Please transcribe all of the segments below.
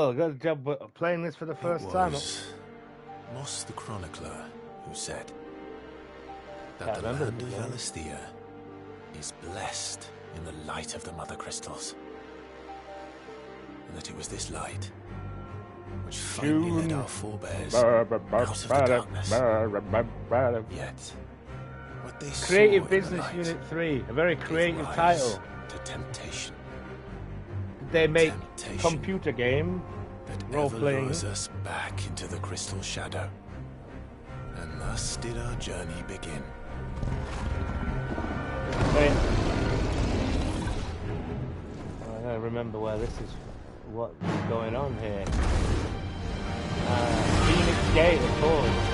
Oh, got a job playing this for the first time. It was Moss the Chronicler who said that the land of Valisthea is blessed in the light of the Mother Crystals, and that it was this light which finally led our forebears out of the darkness. Yet, what they Creative saw Business in the light Unit 3, a very creative gave title. rise to temptation. They make computer game, that role-playing. lures us back into the crystal shadow, and thus did our journey begin. Wait. I gotta remember where this is, what's going on here. Phoenix Gate, of course.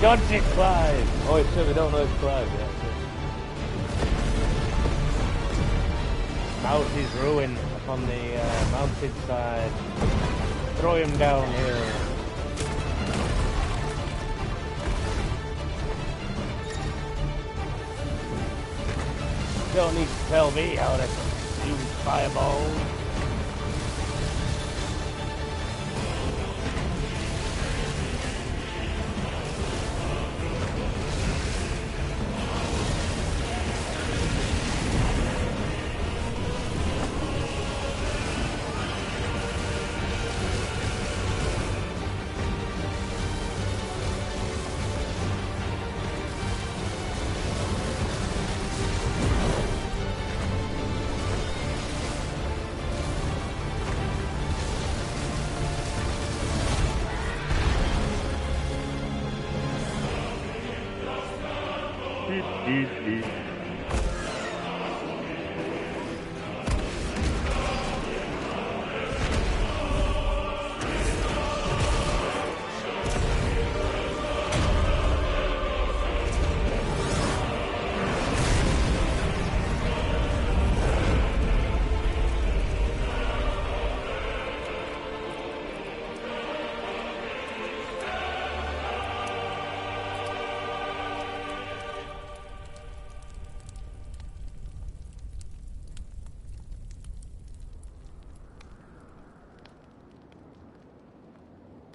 Dodgy Clive! Oh, it's true, we don't know it's Clive yet. Mountie's ruin upon the mountainside. Throw him down here. Don't need to tell me how to use fireballs.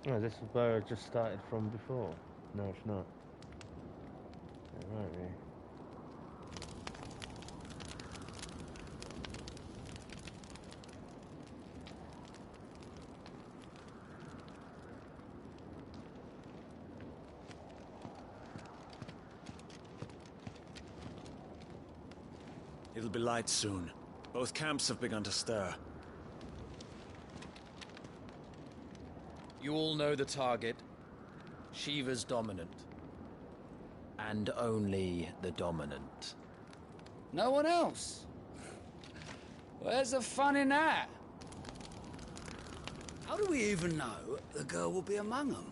Oh, this is where I just started from before. No, it's not. It might be. It'll be light soon. Both camps have begun to stir. You all know the target. Shiva's dominant. And only the dominant. No one else? Where's the fun in that? How do we even know the girl will be among them?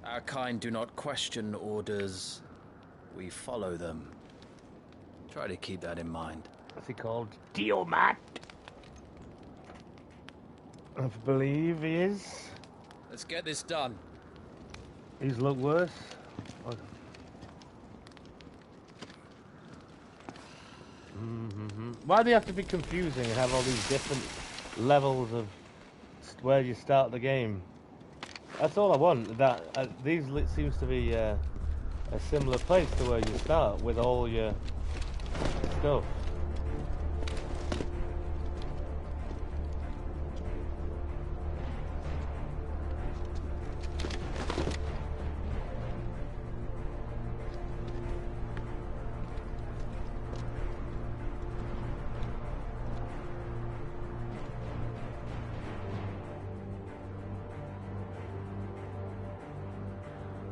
Our kind do not question orders. We follow them. Try to keep that in mind. What's he called? Diomat! I believe he is. Let's get this done. He's looked worse. Why do you have to be confusing and have all these different levels of where you start the game? That's all I want. That these seems to be a similar place to where you start with all your stuff.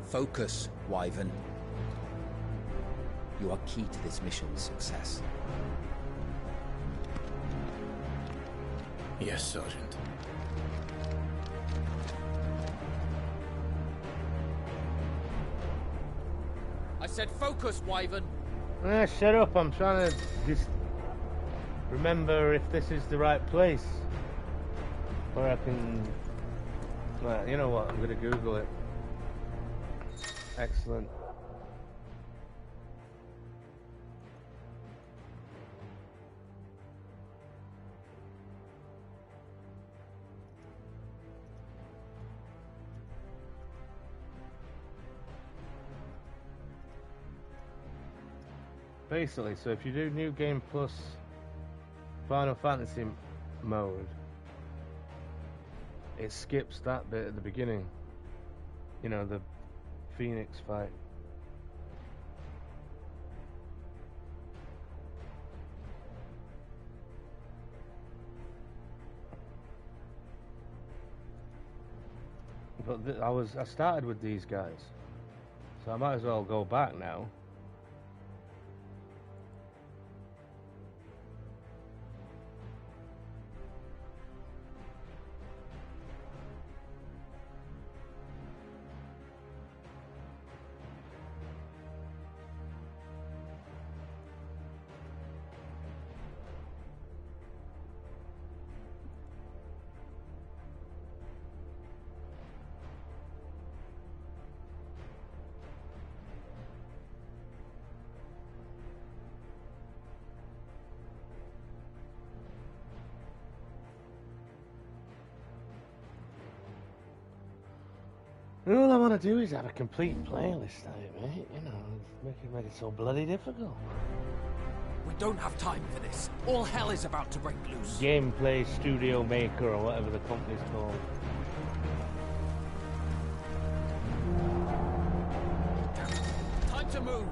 Focus, Wyvern. You are key to this mission's success. Yes, Sergeant. I said focus, Wyvern. Shut up, I'm trying to just remember if this is the right place. Or I can... Well, you know what? I'm gonna Google it. Excellent. Basically, so if you do New Game Plus Final Fantasy mode, it skips that bit at the beginning. You know, the Phoenix fight. But I started with these guys, so I might as well go back now. All I want to do is have a complete playlist of it, mate. You know, make it so bloody difficult. We don't have time for this. All hell is about to break loose. Gameplay Studio Maker, or whatever the company's called. Time to move.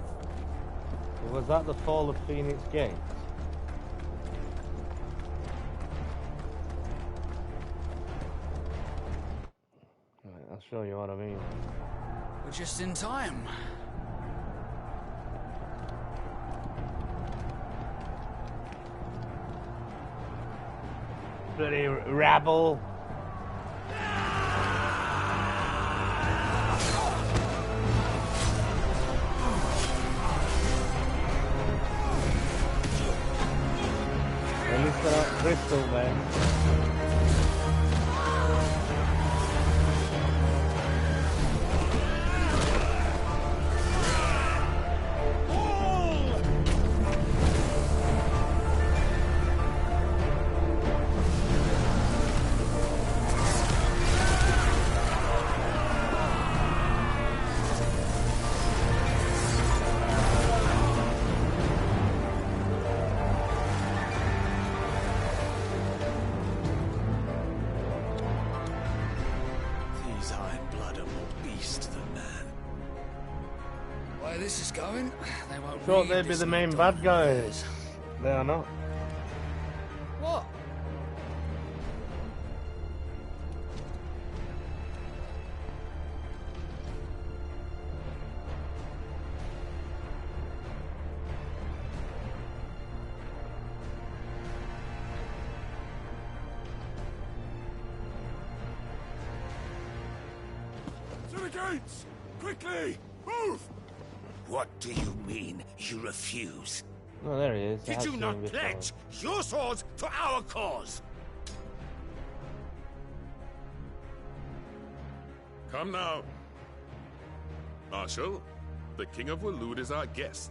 Was that the Fall of Phoenix Games? I'll show you what I mean. We're just in time. Bloody rabble. At least they're not crystal, man. Thought they'd be the main bad guys. They are not. What? To the gates! Quickly! Move! What do you mean, you refuse? Oh, there he is. Did you not pledge your swords to our cause? Come now. Marshal, the King of Waloed is our guest.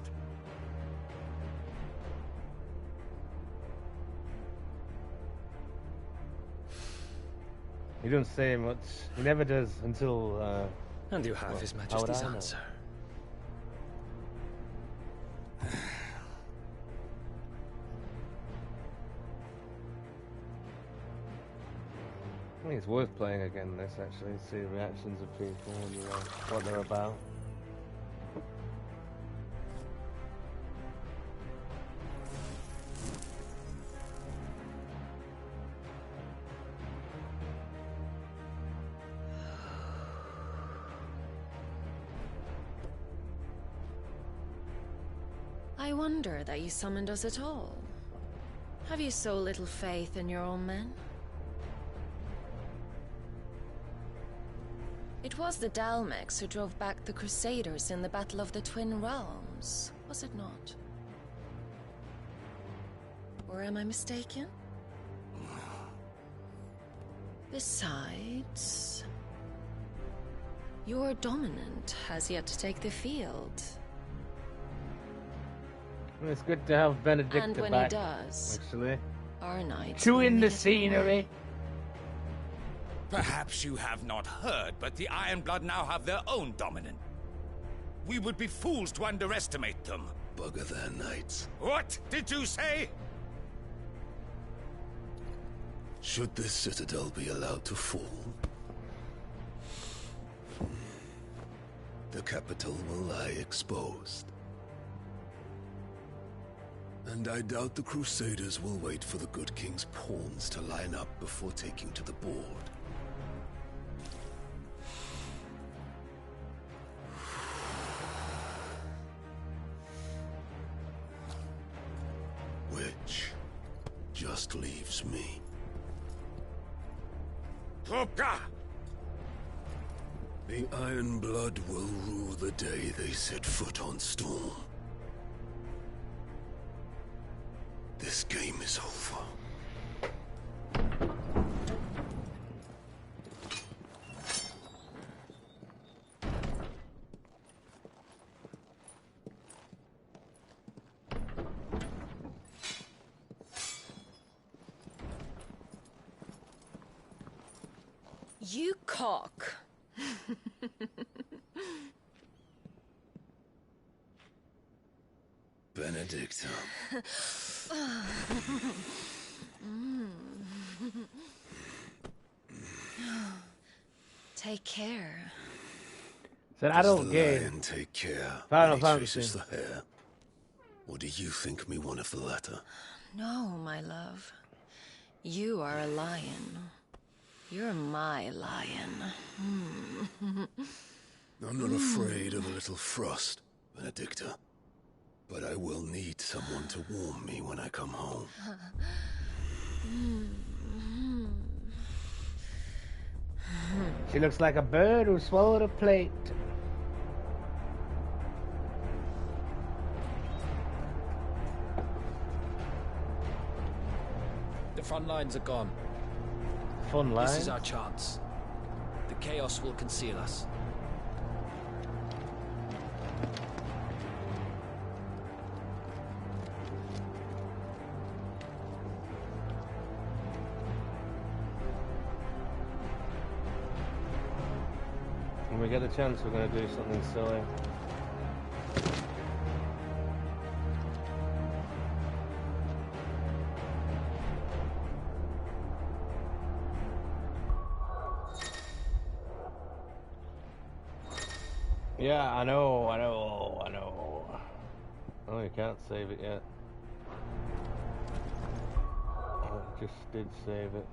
He doesn't say much. He never does until, And you have His Majesty's answer. I think it's worth playing again this, actually, see the reactions of people and what they're about. I wonder that you summoned us at all. Have you so little faith in your own men? It was the Dalmex who drove back the Crusaders in the Battle of the Twin Realms, was it not? Or am I mistaken? Besides, your dominant has yet to take the field. It's good to have Benedicta And when back, he does, actually. our knights Chewing will the get scenery. Perhaps you have not heard, but the Ironblood now have their own dominant. We would be fools to underestimate them. Bugger their knights. What did you say? Should this citadel be allowed to fall, the capital will lie exposed. And I doubt the Crusaders will wait for the good king's pawns to line up before taking to the board. Which just leaves me. Trupka! The Ironblood will rue the day they set foot on Storm. This game is over. You cock. Benedicta. Take care. It's an adult Does the game. lion take care Final when he chases Fantasy. the hare? Or do you think me one of the latter? No, my love. You are a lion. You're my lion. I'm not afraid of a little frost, Benedicta. But I will need someone to warm me when I come home. She looks like a bird who swallowed a plate. The front lines are gone. Fun line. This is our chance. The chaos will conceal us. When we get the chance, we're going to do something silly. Yeah, I know. Oh, you can't save it yet. Oh, it just did save it.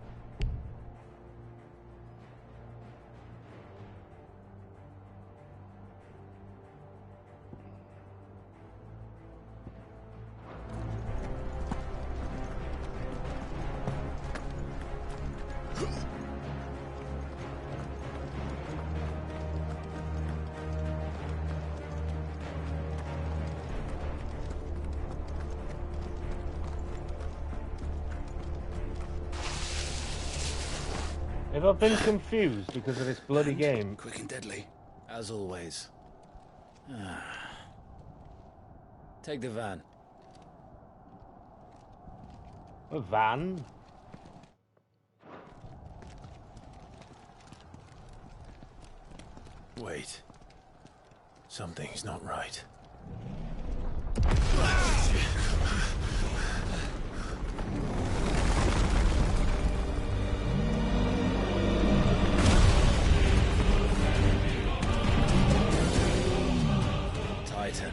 If I've been confused because of this bloody game. Quick and deadly. As always. Take the van. A van? Wait. Something's not right. Titan.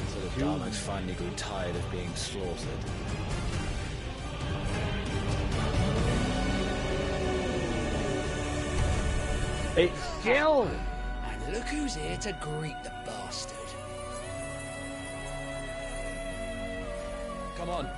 So the Daleks finally grew tired of being slaughtered. It's Jill! And look who's here to greet the bastard. Come on.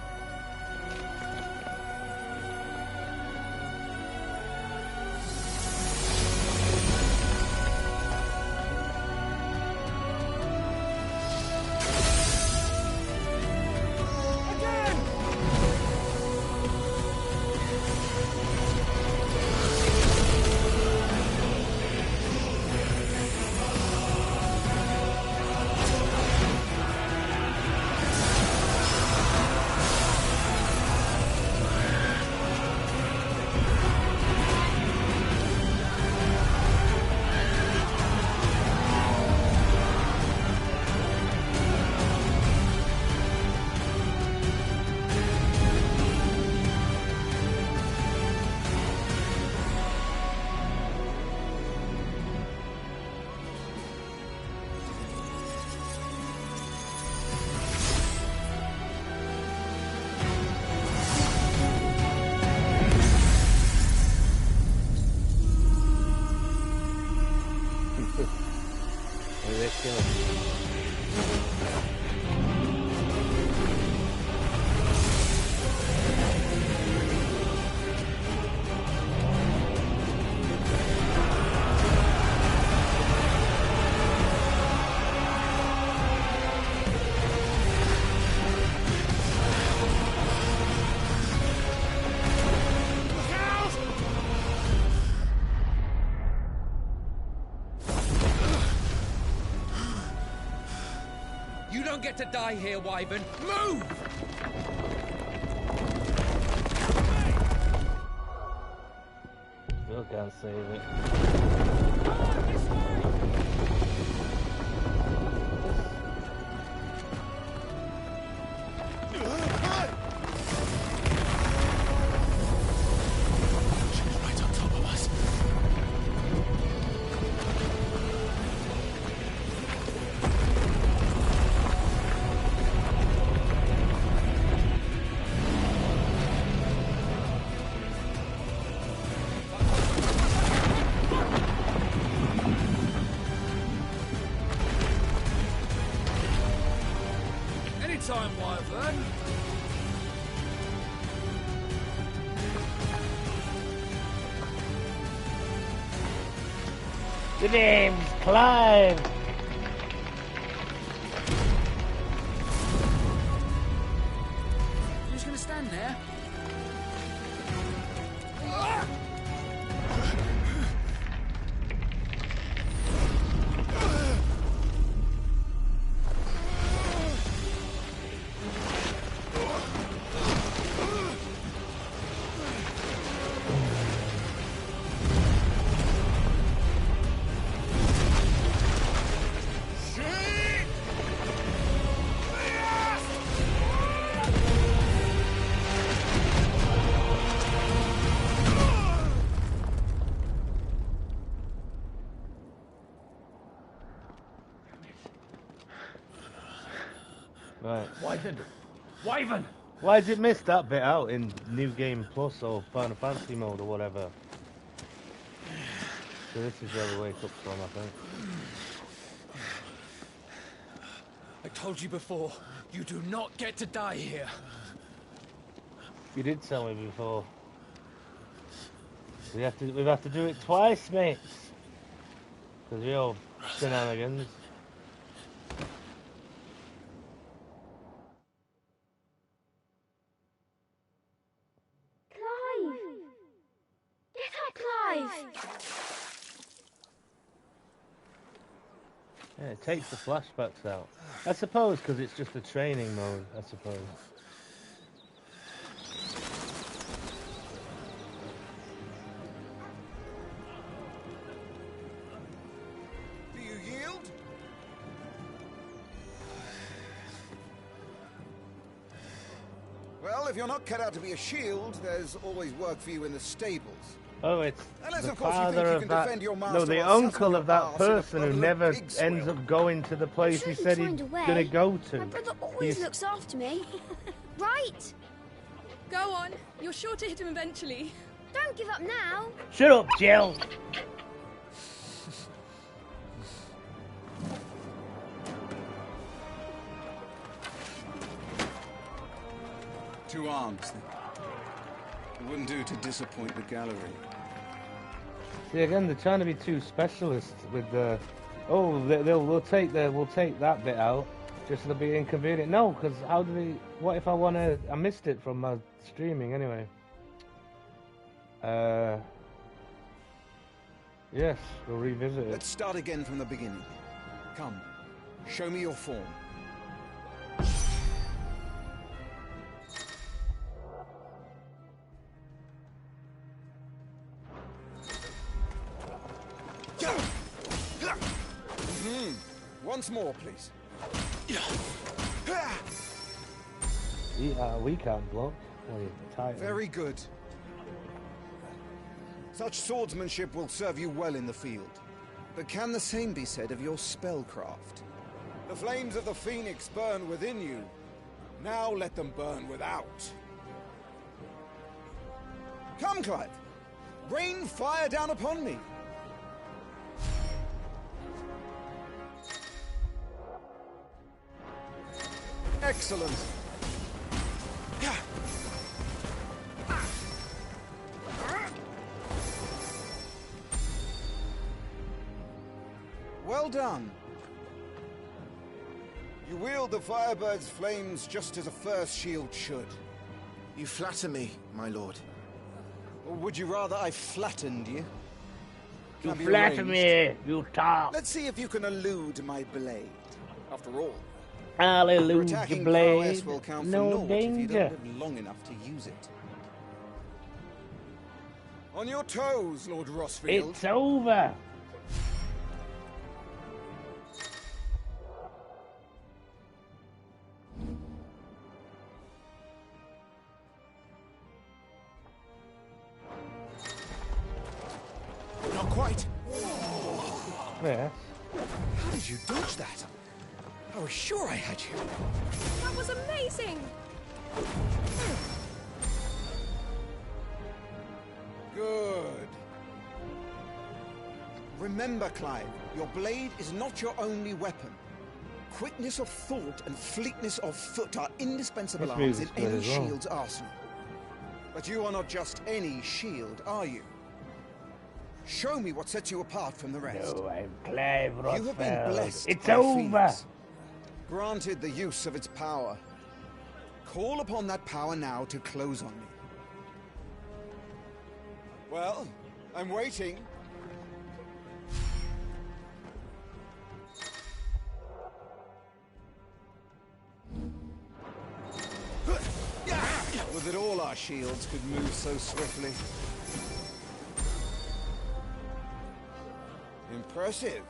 don't get to die here, Wyvern. Move! Still can't save it. Anytime, Wyvern. The name's Clive. You're just gonna stand there? Right. Wyvern! Why did it miss that bit out in New Game Plus or Final Fantasy mode or whatever? So this is where we wake up from, I think. I told you before, you do not get to die here. You did tell me before. We have to do it twice, mates. Because we all shenanigans. Yeah, it takes the flashbacks out. I suppose because it's just a training mode, I suppose. Do you yield? Well, if you're not cut out to be a shield, there's always work for you in the stables. Oh, it's Unless, the of course, you father think you of can that. defend your master No, the while uncle of that sucking your person arse who in a never puddle of pig ends swill. up going to the place he said he's gonna go to. My brother always looks after me. Right? Go on. You're sure to hit him eventually. Don't give up now. Shut up, Jill. Two arms, then. It wouldn't do to disappoint the gallery. See, again, they're trying to be too specialist with the. Oh, we'll take that bit out, just to be inconvenient. No, because how do we? What if I want to? I missed it from my streaming anyway. Yes, we'll revisit it. Let's start again from the beginning. Come, show me your form. Once more, please. We can't block. Very good. Such swordsmanship will serve you well in the field. But can the same be said of your spellcraft? The flames of the Phoenix burn within you. Now let them burn without. Come, Clive. Rain fire down upon me. Excellent. Well done. You wield the Firebird's flames just as a first shield should. You flatter me, my lord. Or would you rather I flattened you? You Can be flatter arranged. me, you talk. Let's see if you can elude my blade. After all, Hallelujah, attacking blade. prowess will count for No naught if you danger. don't live long enough to use it. On your toes, Lord Rosefield. It's over. Not quite. Yeah. How did you dodge that? I was sure I had you. That was amazing! Good. Remember, Clive, your blade is not your only weapon. Quickness of thought and fleetness of foot are indispensable This arms in music's good any as well. shield's arsenal. But you are not just any shield, are you? Show me what sets you apart from the rest. No, I'm Clive You have been Rosefield. blessed It's by over. Phoenix, granted the use of its power. Call upon that power now to close on me. Well, I'm waiting. Would that all our shields could move so swiftly. Impressive.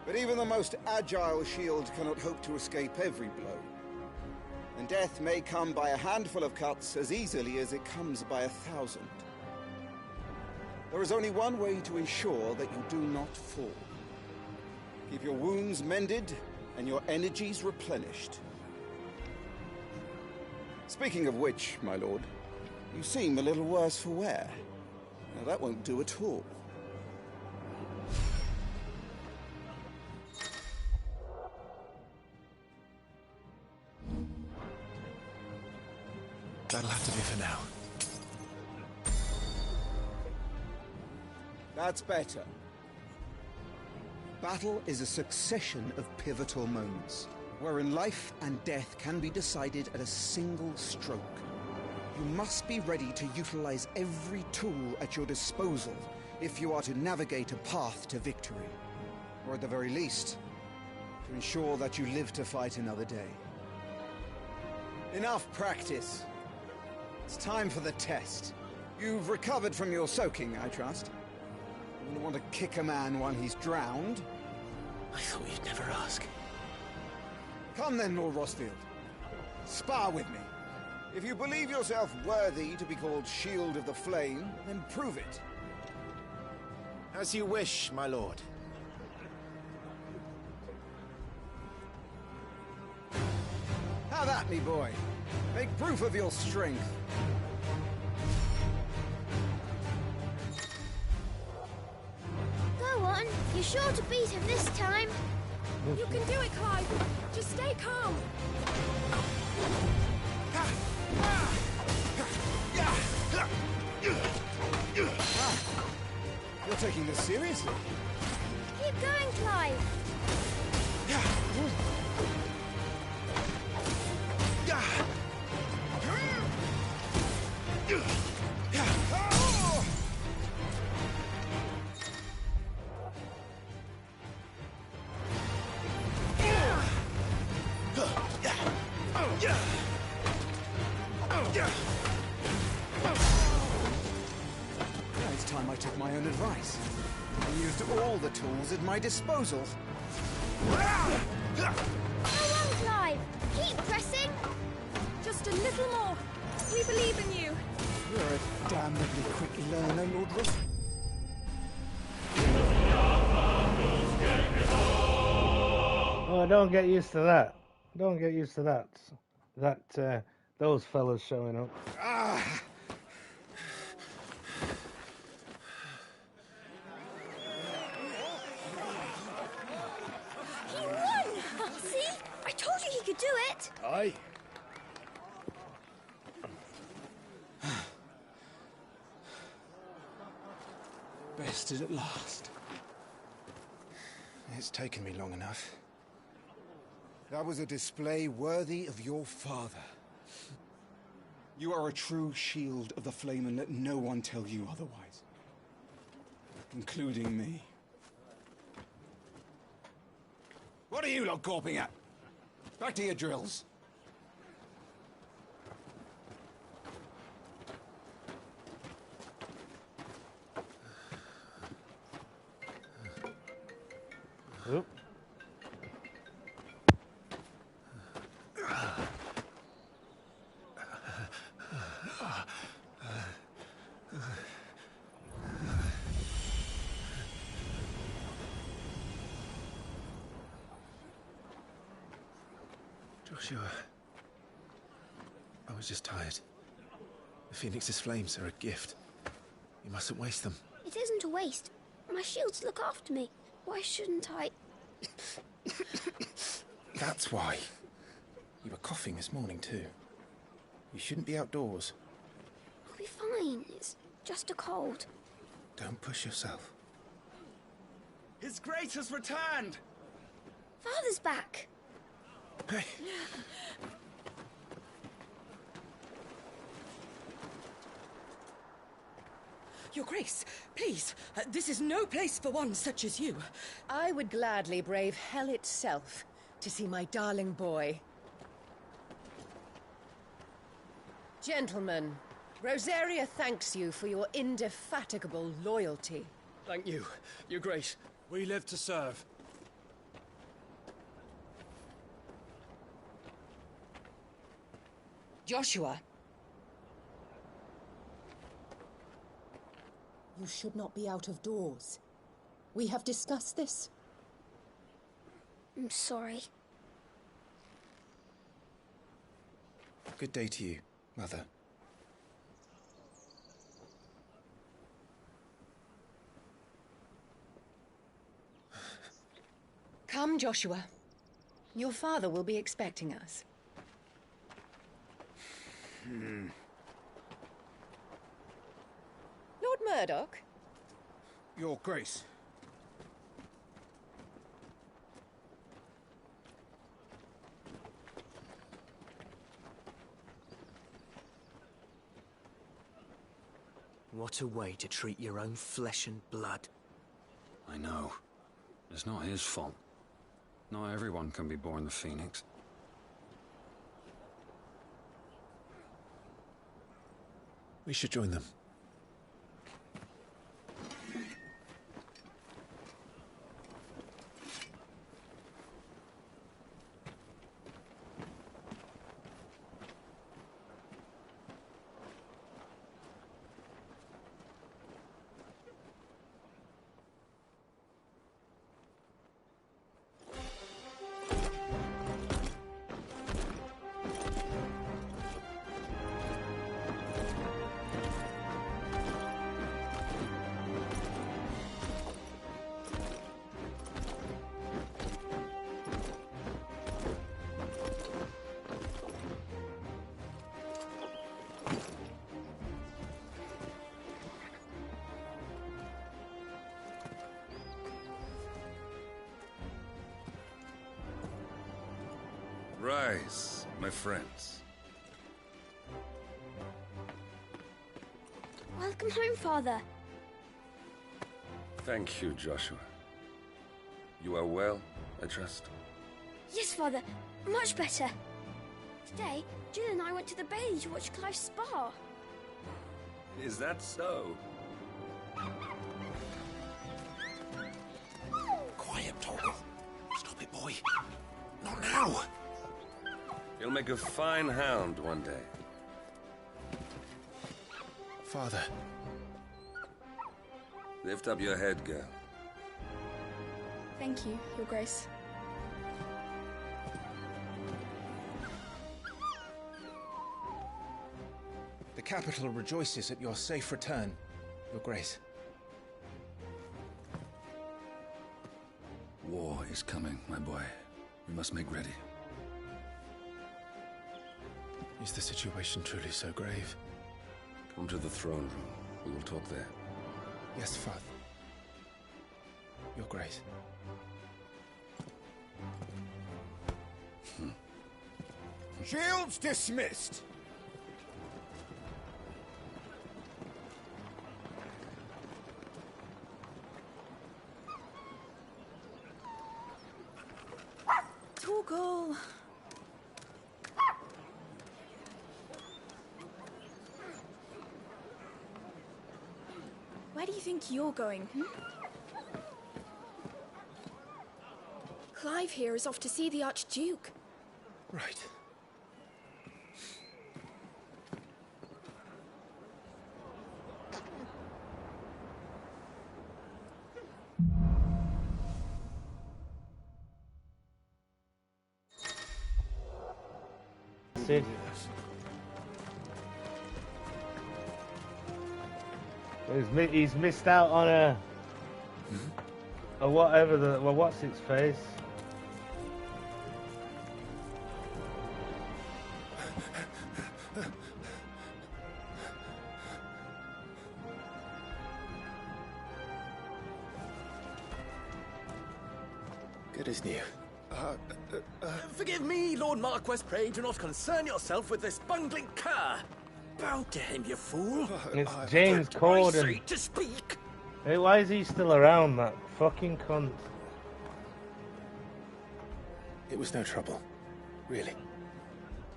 But even the most agile shield cannot hope to escape every blow. And death may come by a handful of cuts as easily as it comes by 1,000. There is only one way to ensure that you do not fall. Keep your wounds mended and your energies replenished. Speaking of which, my lord, you seem a little worse for wear. Now that won't do at all. That'll have to be for now. That's better. Battle is a succession of pivotal moments, wherein life and death can be decided at a single stroke. You must be ready to utilize every tool at your disposal if you are to navigate a path to victory, or at the very least, to ensure that you live to fight another day. Enough practice. It's time for the test. You've recovered from your soaking, I trust. You wouldn't want to kick a man while he's drowned. I thought you'd never ask. Come then, Lord Rosefield. Spar with me. If you believe yourself worthy to be called Shield of the Flame, then prove it. As you wish, my lord. Have at me, boy. Make proof of your strength. Go on. You're sure to beat him this time. You can do it, Clive. Just stay calm. You're taking this seriously. Keep going, Clive. Now it's time I took my own advice and used all the tools at my disposal. Go on, Clive. Keep pressing. Just a little more. We believe in you. You're a damnably quick learner, Lord Ross. Oh, don't get used to that. Don't get used to that. Those fellas showing up. Ah! He won! See? I told you he could do it. Aye. Bested at last. It's taken me long enough. That was a display worthy of your father. You are a true shield of the flame, and let no one tell you otherwise. Including me. What are you lot gawping at? Back to your drills. Oop. Joshua, I was just tired. The Phoenix's flames are a gift. You mustn't waste them. It isn't a waste. My shields look after me. Why shouldn't I? That's why. You were coughing this morning too. You shouldn't be outdoors. I'll be fine. It's just a cold. Don't push yourself. His Grace has returned! Father's back. Hey. Your Grace, please, this is no place for one such as you. I would gladly brave hell itself to see my darling boy. Gentlemen, Rosaria thanks you for your indefatigable loyalty. Thank you, Your Grace. We live to serve. Joshua. You should not be out of doors. We have discussed this. I'm sorry. Good day to you, Mother. Come, Joshua. Your father will be expecting us. Lord Murdoch? Your Grace. What a way to treat your own flesh and blood. I know. It's not his fault. Not everyone can be born the Phoenix. We should join them. Rise, my friends. Welcome home, Father. Thank you, Joshua. You are well, I trust? Yes, Father. Much better. Today, Jill and I went to the Bailey to watch Clive spar. Is that so? Quiet, Torgal. Stop it, boy. Not now. You'll make a fine hound one day. Father. Lift up your head, girl. Thank you, Your Grace. The capital rejoices at your safe return, Your Grace. War is coming, my boy. We must make ready. Is the situation truly so grave? Come to the throne room. We will talk there. Yes, Father. Your Grace. Shields dismissed! Cool, cool. Where do you think you're going, Clive here is off to see the Archduke. Right. See? He's missed out on a whatever the what's its face. Good as new. Forgive me, Lord Marquess. Pray do not concern yourself with this bungling cur. Bow to him, you fool. It's James Corden. To speak. Hey, why is he still around, that fucking cunt? It was no trouble. Really.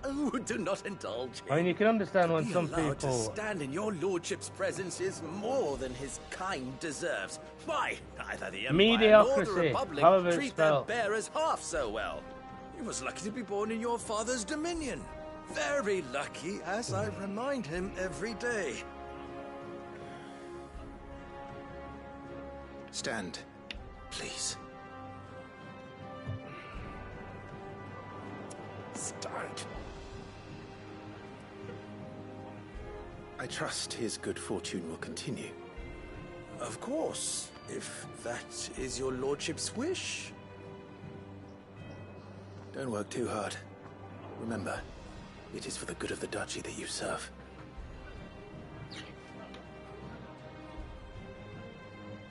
Oh, do not indulge him. I mean, you can understand when Being some allowed people... to stand in your lordship's presence is more than his kind deserves. Why, neither the Empire nor the Mediocrity, Republic however it's treat their spelled. bearers half so well. He was lucky to be born in your father's dominion. Very lucky, as I remind him every day. Stand, please. Stand. I trust his good fortune will continue. Of course, if that is your lordship's wish. Don't work too hard. Remember, it is for the good of the duchy that you serve.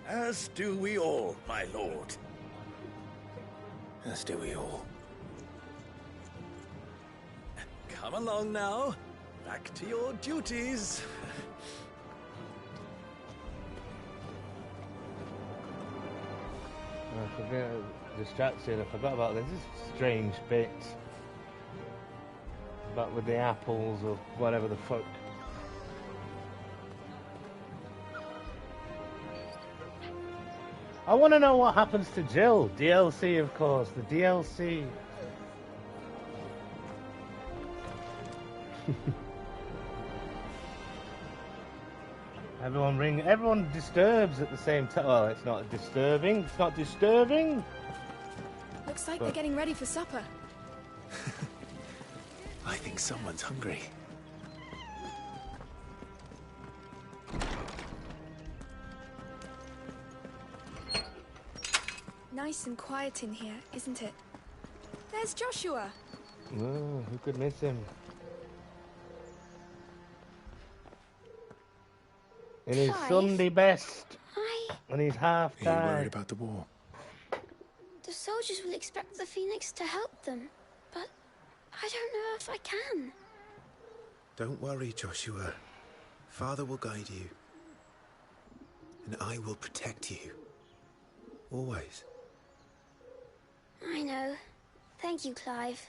As do we all, my lord. As do we all. Come along now. Back to your duties. I forget, distracted. I forgot about this. This is a strange bit. About with the apples or whatever the fuck. I want to know what happens to Jill. DLC, of course. The DLC. Everyone disturbs at the same time. Well, it's not disturbing. It's not disturbing. Looks like they're getting ready for supper. I think someone's hungry. Nice and quiet in here, isn't it? There's Joshua. Oh, who could miss him? In his Clive, Sunday best. And he's half Are you tied. worried about the war? The soldiers will expect the Phoenix to help them, but I don't know if I can. Don't worry, Joshua. Father will guide you. And I will protect you. Always. I know. Thank you, Clive.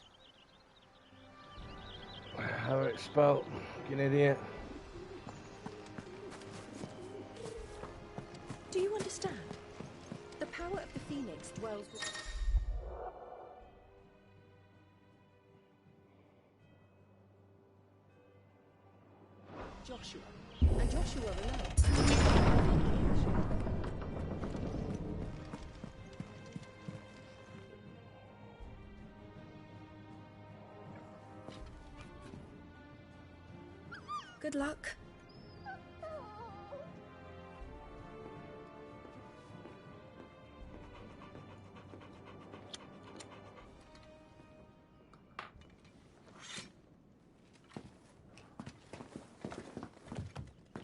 How it's spelled, you idiot. Do you understand? The power of the Phoenix dwells with... Joshua. And Joshua alone. Good luck.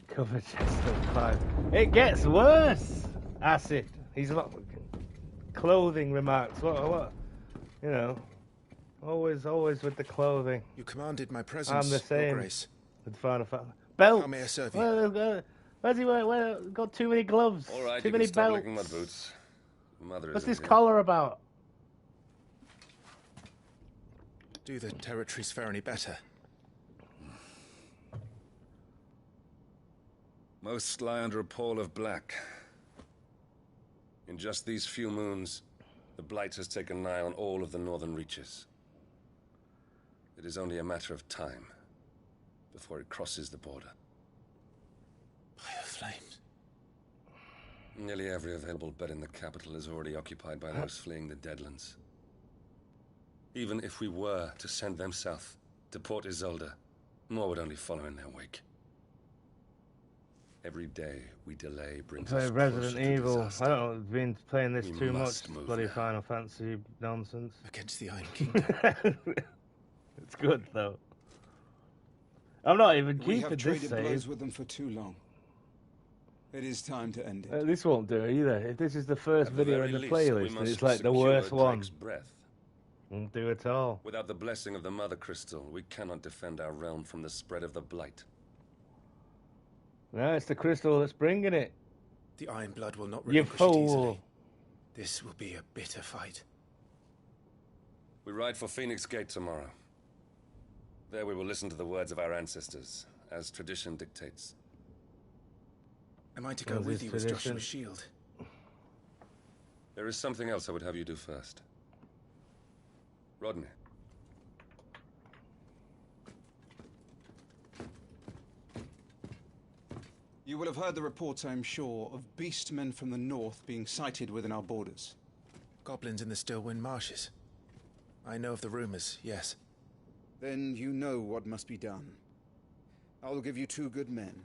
Cover chest of Clive. It gets worse. Acid. He's not. Clothing remarks. What? You know. Always with the clothing. You commanded my presence, I'm the same. Your Grace. With Final Fantasy. Belts. How may I serve you? Where's he? Got too many gloves. All right, too you many can stop belts. licking my boots. Mother What's isn't this here. collar about? Do the territories fare any better? Most lie under a pall of black. In just these few moons, the Blight has taken nigh on all of the northern reaches. It is only a matter of time before it crosses the border. By the flames. Nearly every available bed in the capital is already occupied by those fleeing the Deadlands. Even if we were to send them south to Port Isolde, more would only follow in their wake. Every day we delay brings us Resident closer to Evil. disaster. I don't know, I've been playing this We too must much. move Bloody now. Final Fantasy nonsense. Against the Iron Kingdom. It's good though. I'm not even We keeping have this traded blows save. with them for too long. It is time to end it. This won't do either. If this is the first At the video very in the least, we playlist, must it's like the secure worst one. Drake's breath. Won't do at all. Without the blessing of the Mother Crystal, we cannot defend our realm from the spread of the Blight. No, it's the crystal that's bringing it. The Iron Blood will not You relinquish it fool. easily. This will be a bitter fight. We ride for Phoenix Gate tomorrow. There we will listen to the words of our ancestors, as tradition dictates. Am I to go Well, with this you as tradition- Joshua's shield? There is something else I would have you do first. Rodney. You will have heard the reports, I am sure, of beastmen from the north being sighted within our borders. Goblins in the Stillwind Marshes. I know of the rumors, yes. Then you know what must be done. I will give you 2 good men.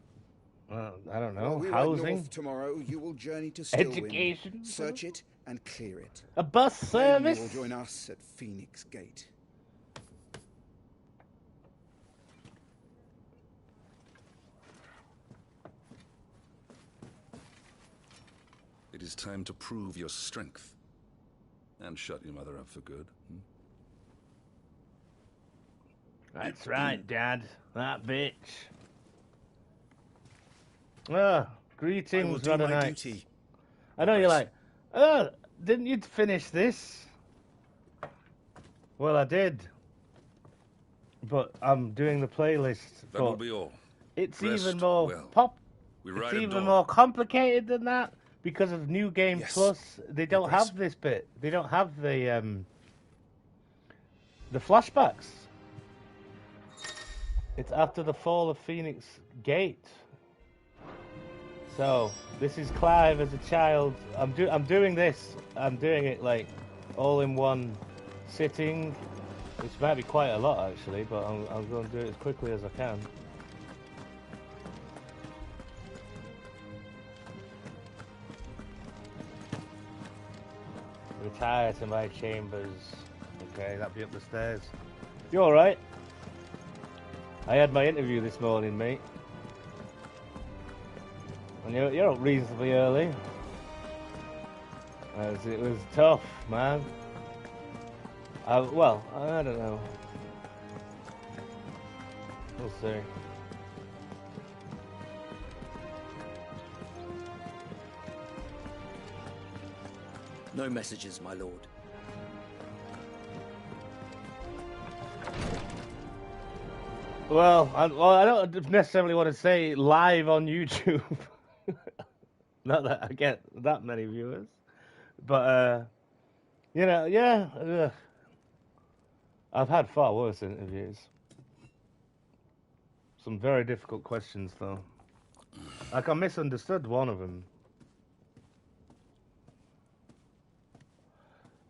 I don't know. While we ride Housing? north tomorrow, you will journey to Stillwind, Education? search it, and clear it. A bus Then service? you will join us at Phoenix Gate. It is time to prove your strength. And shut your mother up for good. That's right, Dad. That bitch. Ah, greetings, do my Rodonite. duty. I know you're like, didn't you finish this? Well, I did. But I'm doing the playlist. That but will be all. It's Rest even more well. We ride It's at even dawn. more complicated than that because of New Game Yes. Plus. They don't have this bit. They don't have the flashbacks. It's after the fall of Phoenix Gate. So this is Clive as a child. I'm doing this. I'm doing it like all in one sitting, which might be quite a lot actually, but I'm going to do it as quickly as I can. Retire to my chambers. Okay, that'll be up the stairs. You alright? I had my interview this morning, mate. And you're up reasonably early. It was tough, man. Well, I don't know. We'll see. No messages, my lord. Well, I don't necessarily want to say live on YouTube. Not that I get that many viewers, but you know, yeah. I've had far worse interviews. Some very difficult questions, though. Like I misunderstood one of them.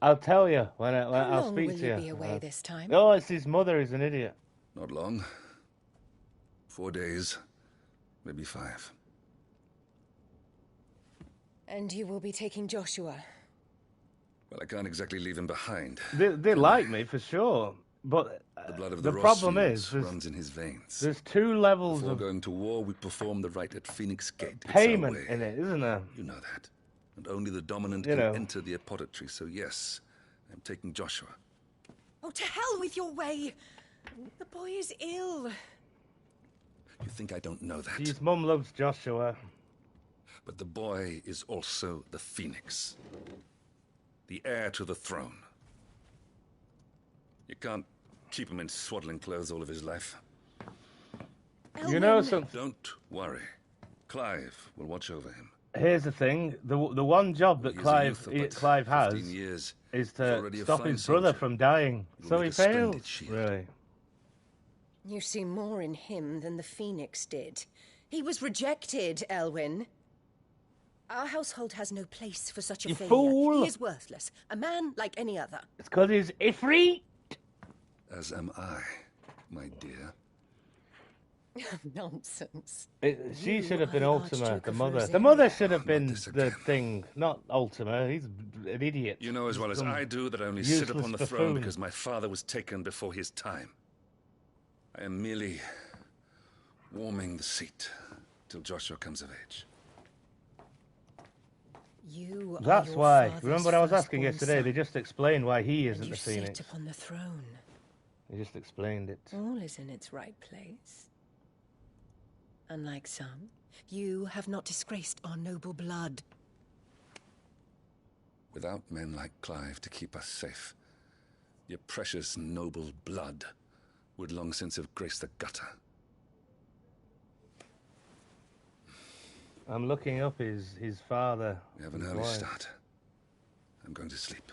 I'll tell you when I'll speak to you. How long will you be away this time? Oh, it's his mother. He's an idiot. Not long. 4 days, maybe 5. And you will be taking Joshua. Well, I can't exactly leave him behind. They like me for sure, but The blood of the the problem Rosefields is runs in his veins. there's 2 levels Before of going to war, we perform the rite at Phoenix Gate. It's our payment way. in it, isn't there? You know that. And only the dominant You can know. enter the apothecary, so yes, I'm taking Joshua. Oh, to hell with your way! The boy is ill. You think I don't know that? His mum loves Joshua. But the boy is also the Phoenix. The heir to the throne. You can't Keep him in swaddling clothes all of his life. You know something? Don't worry. Clive will watch over him. Here's the thing: the one job that Clive has is to stop his brother from dying. So he fails. Really. You see more in him than the Phoenix did. He was rejected, Elwyn. Our household has no place for such a You failure. fool! He is worthless. A man like any other. It's because he's Ifrit. As am I, my dear. Nonsense. She should have been Ultima, the mother. The mother should have been the thing, not Ultima. He's an idiot. You know as well as I do that I only sit upon the throne because my father was taken before his time. I am merely warming the seat till Joshua comes of age. That's why. Remember what I was asking yesterday? They just explained why he isn't the Phoenix. Sit upon the throne. They just explained it. All is in its right place. Unlike some, you have not disgraced our noble blood. Without men like Clive to keep us safe, your precious noble blood would long since have graced the gutter. I'm looking up his father. We have an early start. I'm going to sleep.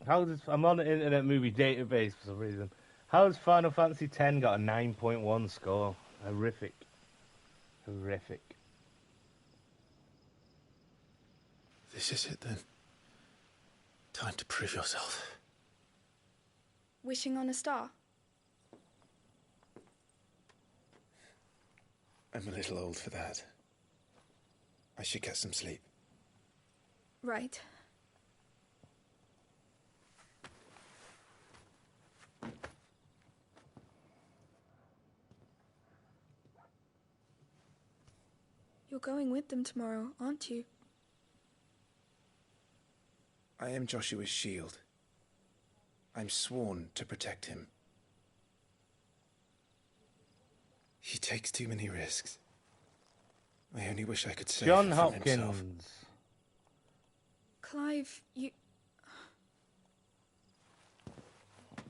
I'm on the Internet Movie Database for some reason. How has Final Fantasy X got a 9.1 score? Horrific. Horrific. This is it then. Time to prove yourself. Wishing on a star? I'm a little old for that. I should get some sleep. Right. You're going with them tomorrow, aren't you? I am Joshua's shield. I'm sworn to protect him. He takes too many risks. I only wish I could save him from himself. John Hopkins. Clive, you...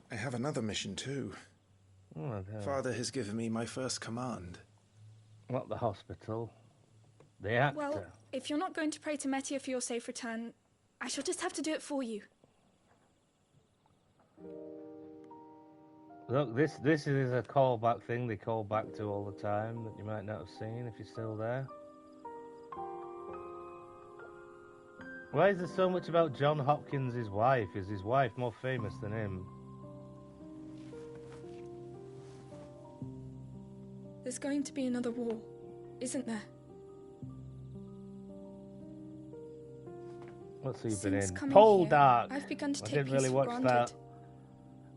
I have another mission too. Father has given me my first command. Not the hospital. The actor. Well, if you're not going to pray to Metia for your safe return, I shall just have to do it for you. Look, this is a callback thing they call back to all the time that you might not have seen if you're still there. Why is there so much about John Hopkins' wife? Is his wife more famous than him? There's going to be another war, isn't there? What's he been in? Coming Poldark. I've begun to I take didn't really peace watch for granted. that.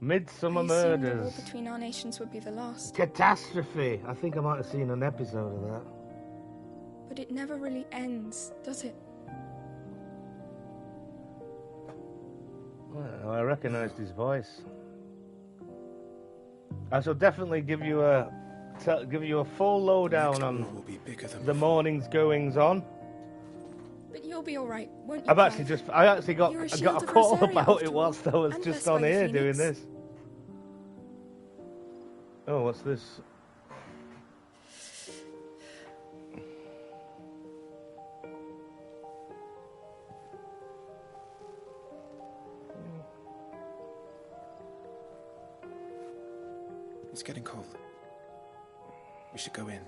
Midsummer I assumed the war Murders. between our nations would be the last. Catastrophe. I think I might have seen an episode of that. But it never really ends, does it? Well, I recognised his voice. I shall definitely give you a full lowdown on the morning's goings on. But you'll be all right, won't you? I actually got You're a a shield of call Rosaria about it after whilst I all, was and just blessed by on the here doing Phoenix. this. Oh, what's this? It's getting cold. We should go in.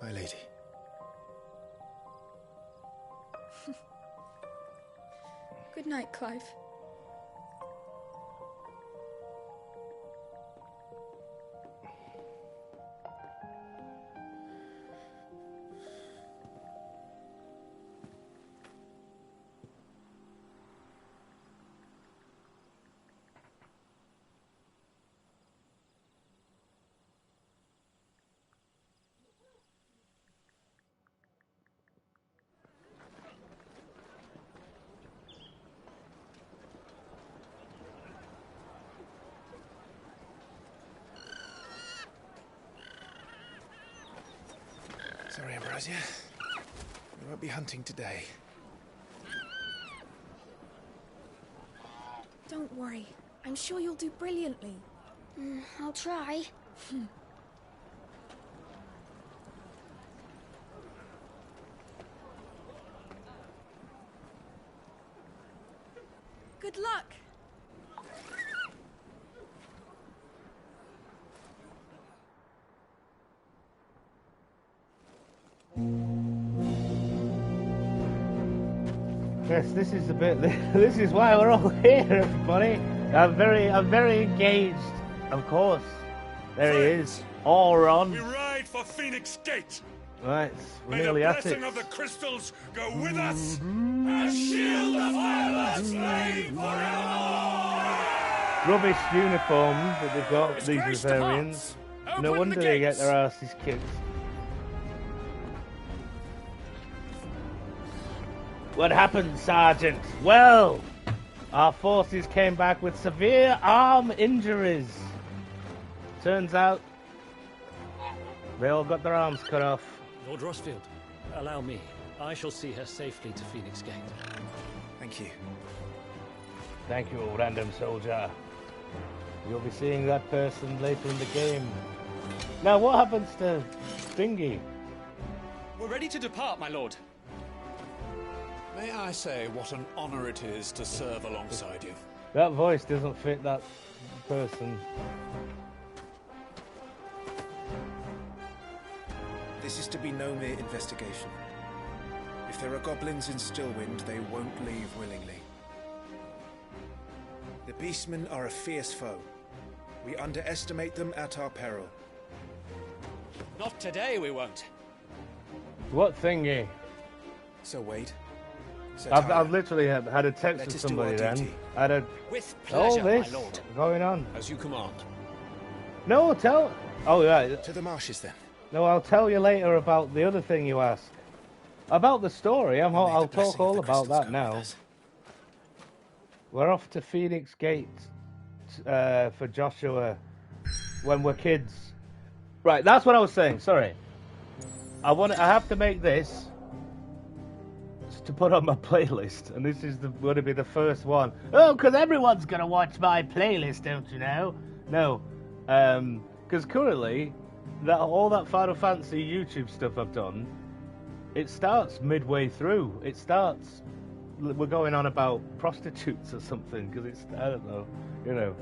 My lady. Good night, Clive. Sorry, Ambrosia. won't be hunting today. Don't worry. I'm sure you'll do brilliantly. I'll try. Good luck. Yes, this is the bit. This is why we're all here, everybody. I'm very engaged. Of course, there he is, Auron. We ride for Phoenix Gate. Right, we're May the nearly at blessing it. of the crystals go with us and shield the fireless flame forevermore. Rubbish uniform that they've got, these Rosarians. No wonder they get their asses kicked. What happened, Sergeant? Well, our forces came back with severe arm injuries. Turns out they all got their arms cut off. Lord Rosefield, allow me. I shall see her safely to Phoenix Gate. Thank you. Thank you, random soldier. You'll be seeing that person later in the game. Now, what happens to Thingy? We're ready to depart, my lord. May I say what an honor it is to serve alongside you? That voice doesn't fit that person. This is to be no mere investigation. If there are goblins in Stillwind, they won't leave willingly. The beastmen are a fierce foe. We underestimate them at our peril. Not today, we won't. What Thingy? So Wade. I've literally had a text from somebody then. I had a with all pleasure, this my lord. going on. As you command. No, tell. Oh yeah. To the marshes then. No, I'll tell you later about the other thing you asked. About the story. I'll talk all about that now. We're off to Phoenix Gate for Joshua when we're kids. Right, that's what I was saying. Sorry. I have to make this to put on my playlist, and this is going to be the first one. Oh, because everyone's going to watch my playlist, don't you know? No, because currently, all that Final Fantasy YouTube stuff I've done, it starts midway through. It starts, we're going on about prostitutes or something, because it's, I don't know, you know.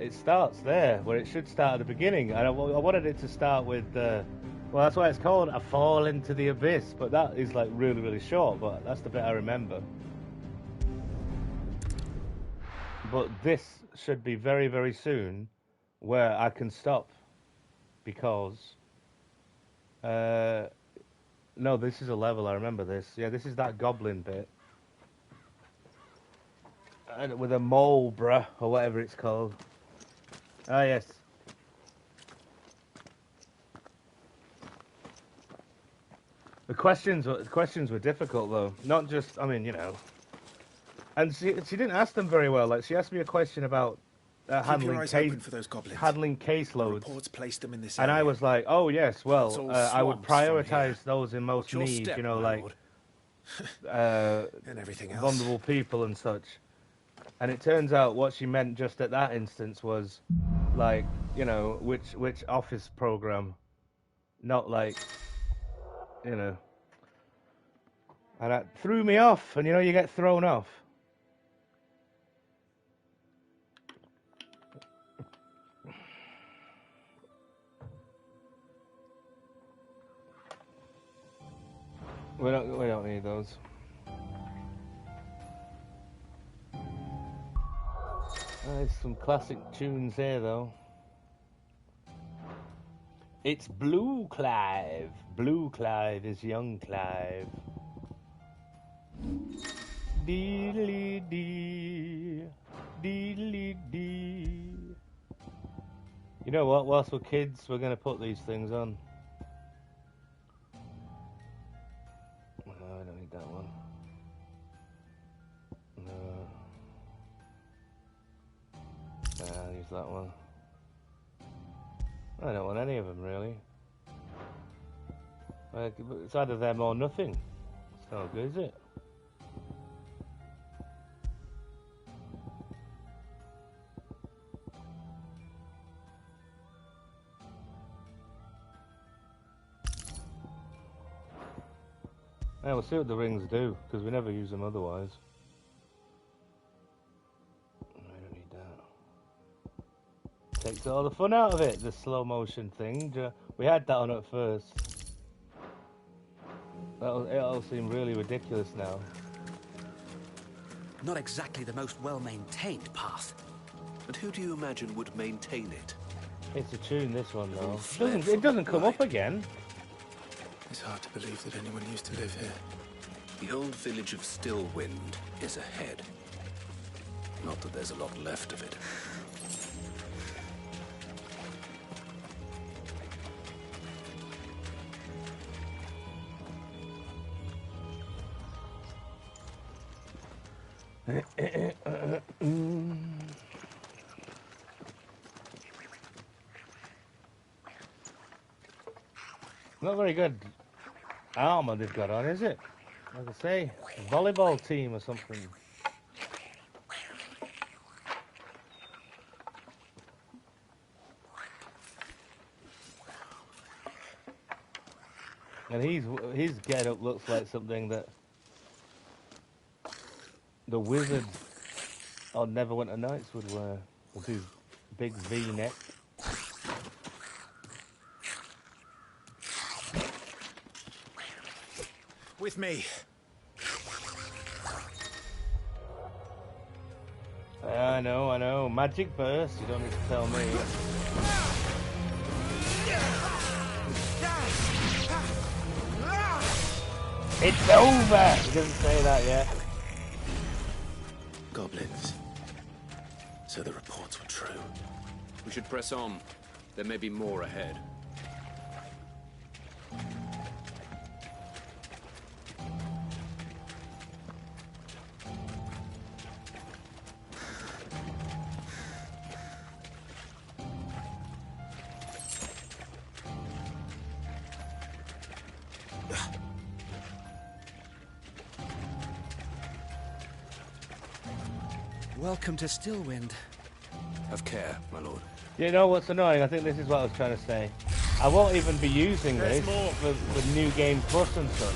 It starts there, where it should start at the beginning. And I wanted it to start with, well, that's why it's called A Fall into the Abyss, but that is like really, really short, but that's the bit I remember. But this should be very, very soon, where I can stop, because, no, this is a level, I remember this. Yeah, this is that goblin bit. And with a mole, bruh, or whatever it's called. Ah, yes. The questions were difficult though. Not just, I mean, you know. And she didn't ask them very well. Like she asked me a question about handling caseloads. Reports placed them in this and area. I was like, oh yes, well, I would swamps from prioritize those in most need. step, You know, my like and everything else. vulnerable people and such. And it turns out what she meant just at that instance was, like, you know, which office program, not like, you know. And that threw me off, and you know, you get thrown off. We don't need those. There's some classic tunes here, though. It's Blue Clive. Blue Clive is young Clive. Dee-dee-dee. Dee-dee-dee. You know what? Whilst we're kids, we're going to put these things on. No, I don't need that one. No. I'll use that one. I don't want any of them, really. It's either them or nothing. Oh, good, is it? Yeah, we'll see what the rings do, because we never use them otherwise. I don't need that. Takes all the fun out of it, the slow motion thing. We had that on at first. It all seemed really ridiculous now. Not exactly the most well-maintained path. And who do you imagine would maintain it? It's a tune, this one, though. It doesn't come up again. It's hard to believe that anyone used to live here. The old village of Stillwind is ahead. Not that there's a lot left of it. Not very good armor they've got on, is it? Like I say, volleyball team or something. And his get-up looks like something that the wizard on Neverwinter Nights would wear, with his big V-neck. With me. I know. Magic burst, you don't need to tell me. It's over! He doesn't say that yet. Goblins. So the reports were true. We should press on. There may be more ahead. Welcome to Stillwind. Have care, my lord. You know what's annoying? I think this is what I was trying to say. I won't even be using this for New Game Plus and such.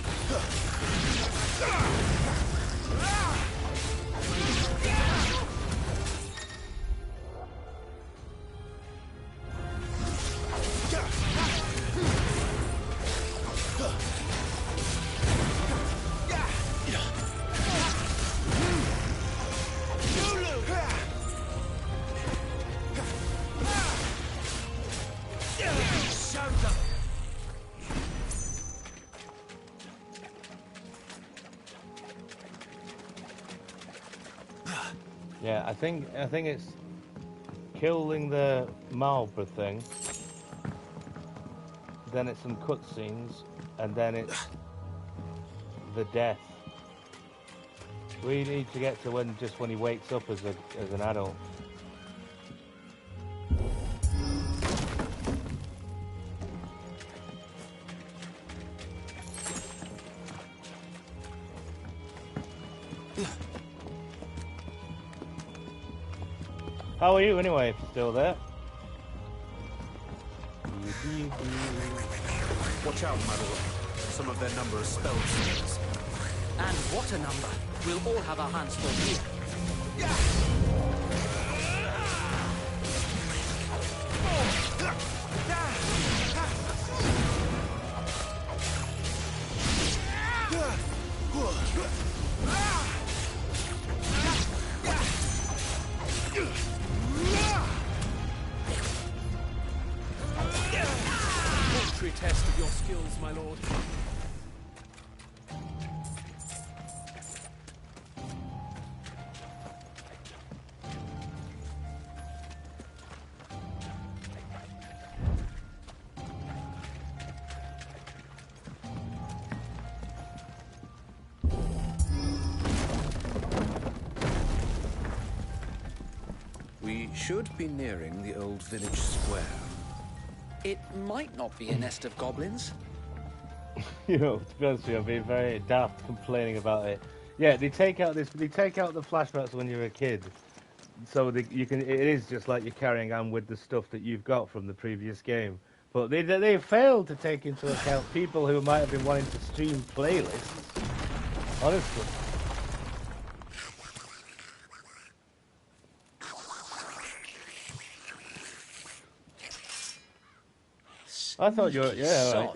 Yeah, I think it's killing the Marlborough thing, then it's some cutscenes, and then it's the death. We need to get to when he wakes up as an adult. How are you anyway, if you're still there? Watch out, my lord. Some of their number is spell seekers. And what a number! We'll all have our hands full here. Poultry test of your skills, my lord. We should be nearing the old village square. It might not be a nest of goblins. You know, to be honest with you, I've been very daft complaining about it. Yeah, they take out the flashbacks when you're a kid, so you can. It is just like you're carrying on with the stuff that you've got from the previous game. But they failed to take into account people who might have been wanting to stream playlists. Honestly. I thought you were,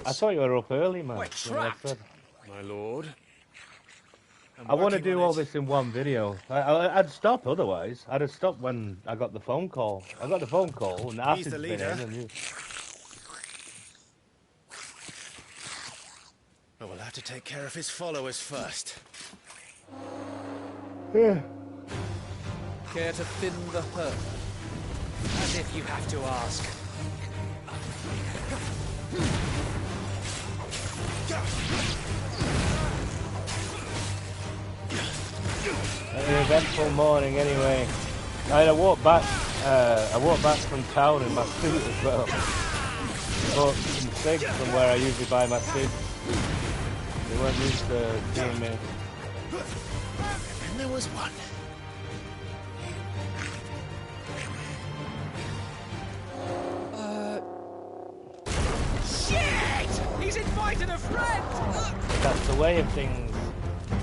I thought you were up early, man. We're trapped, my lord. I want to do all this in one video. I'd stop otherwise. I'd have stopped when I got the phone call. I got the phone call and He's the Acid's been leader. in and you... But we'll have to take care of his followers first. Yeah. Care to thin the herd? As if you have to ask. An eventful morning anyway. I walked back from town in my suit as well. Bought some cigs from where I usually buy my cigs. They weren't used to seeing me. And there was one. Shit! He's invited a friend! That's the way of things.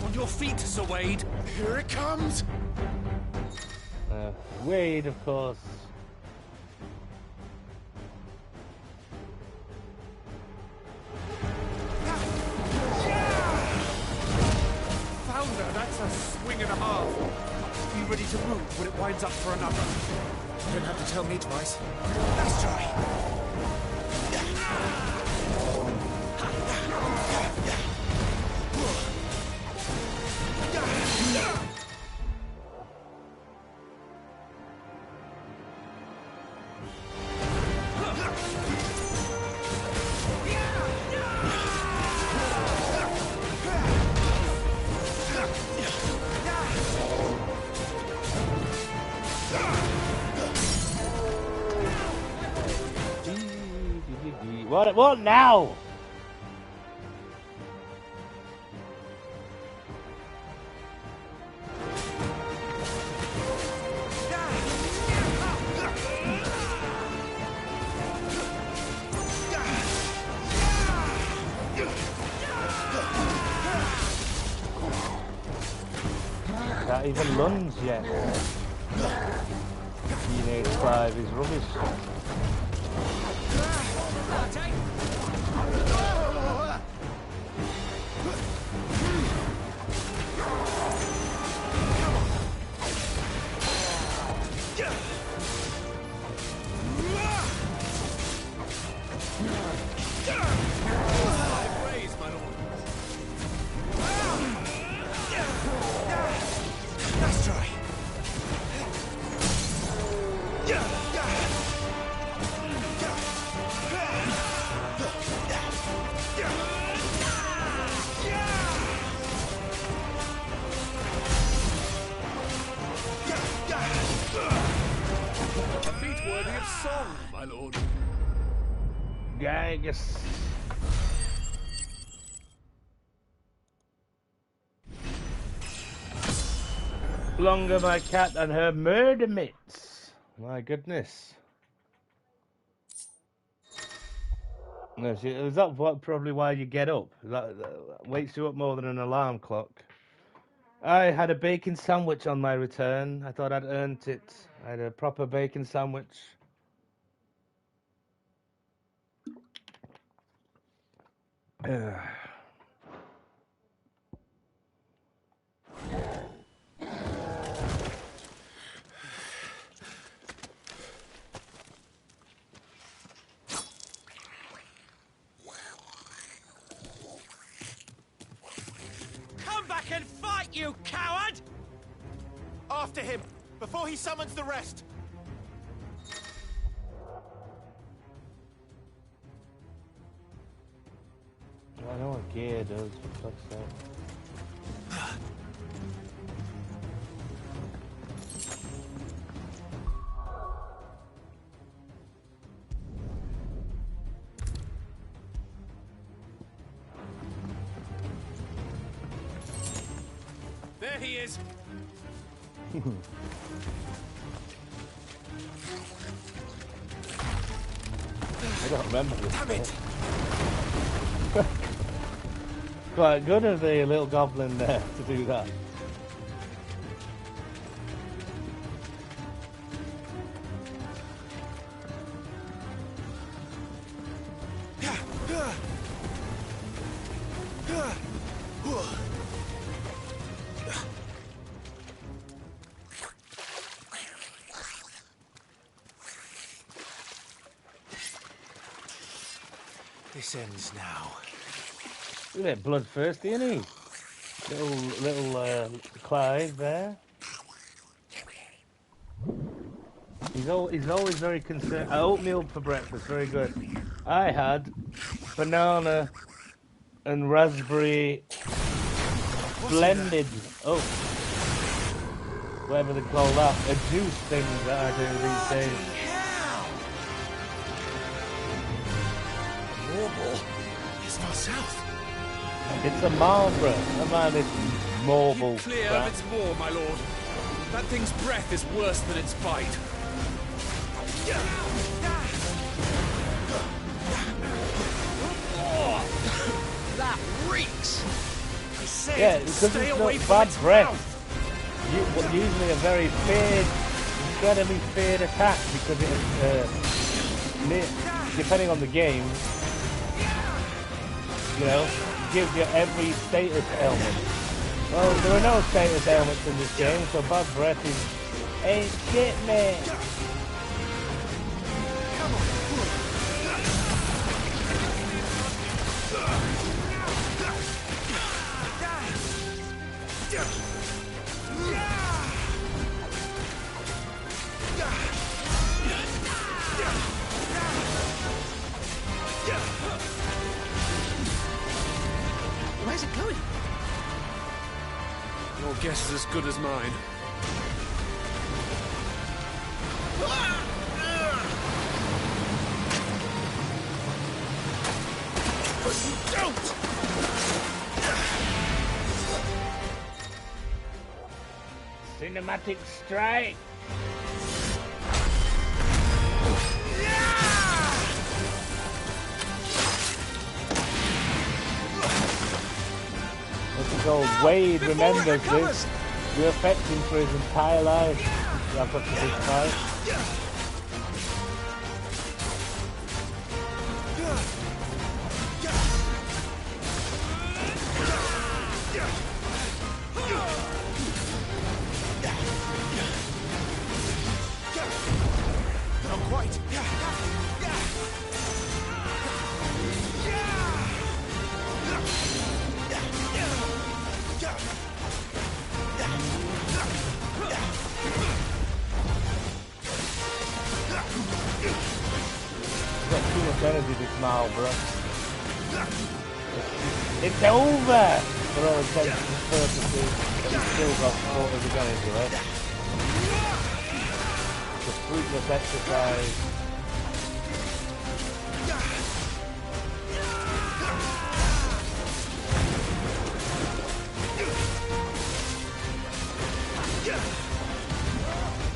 On your feet, Sir Wade. Here it comes. Wade, of course. Founder, that's a swing and a half. Be ready to move when it winds up for another. You don't have to tell me twice. Let's try. What now? Can't even lunge yet. Teenage Clive is rubbish. Yes. Longer my cat and her murder mitts. My goodness. No, see, is that probably why you get up? That wakes you up more than an alarm clock. I had a bacon sandwich on my return. I thought I'd earned it. I had a proper bacon sandwich. Come back and fight, you coward! After him, before he summons the rest. I know what gear does, for fuck's sake. There he is. I don't remember this. Damn it! Quite good of the little goblin there to do that. This ends now. He's a bit bloodthirsty, isn't he? Little Clive there. He's always very concerned. Oatmeal for breakfast, very good. I had banana and raspberry blended. Oh, whatever they call that, a juice thing that I do these days. Warble is not south. It's a Marlborough. A man is marble. Keep clear of its maw, my lord. That thing's breath is worse than its bite. That reeks! I say, Yeah, because stay it's away not from bad its breath. mouth. Usually a very feared, incredibly feared attack because it, depending on the game, you know, gives you every status ailment. Well, there are no status ailments in this game, so bad breath is ain't shit, man. Where's it going? Your guess is as good as mine. Don't! Cinematic strike. This is old Wade remembers this. You affect him for his entire life. That's up to this fight. Not quite. Got too much energy this mile, bro. It's over! For all intents and purposes, but he's still got quarters of energy left. It's a fruitless exercise.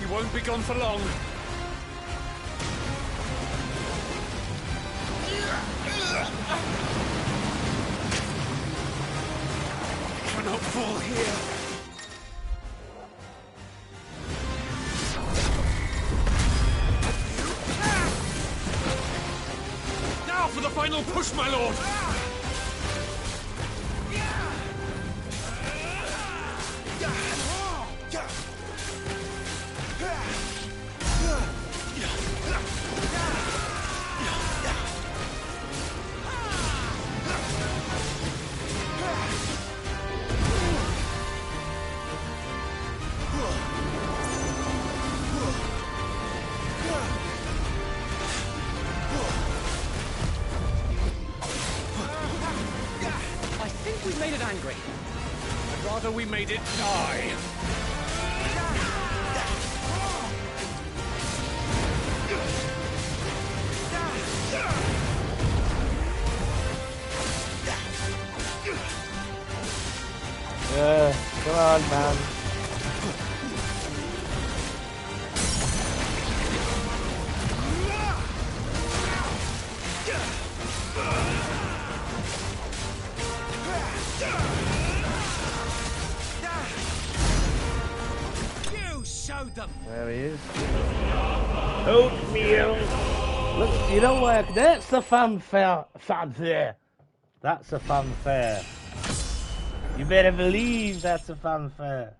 He won't be gone for long. Cannot fall here. Now for the final push, my lord. I think we made it angry. I'd rather we made it die. Come on. on, man. You showed them. There he is. Oatmeal. Look, you know where? That's the fanfare. Fanfare. That's a fanfare. You better believe that's a fanfare.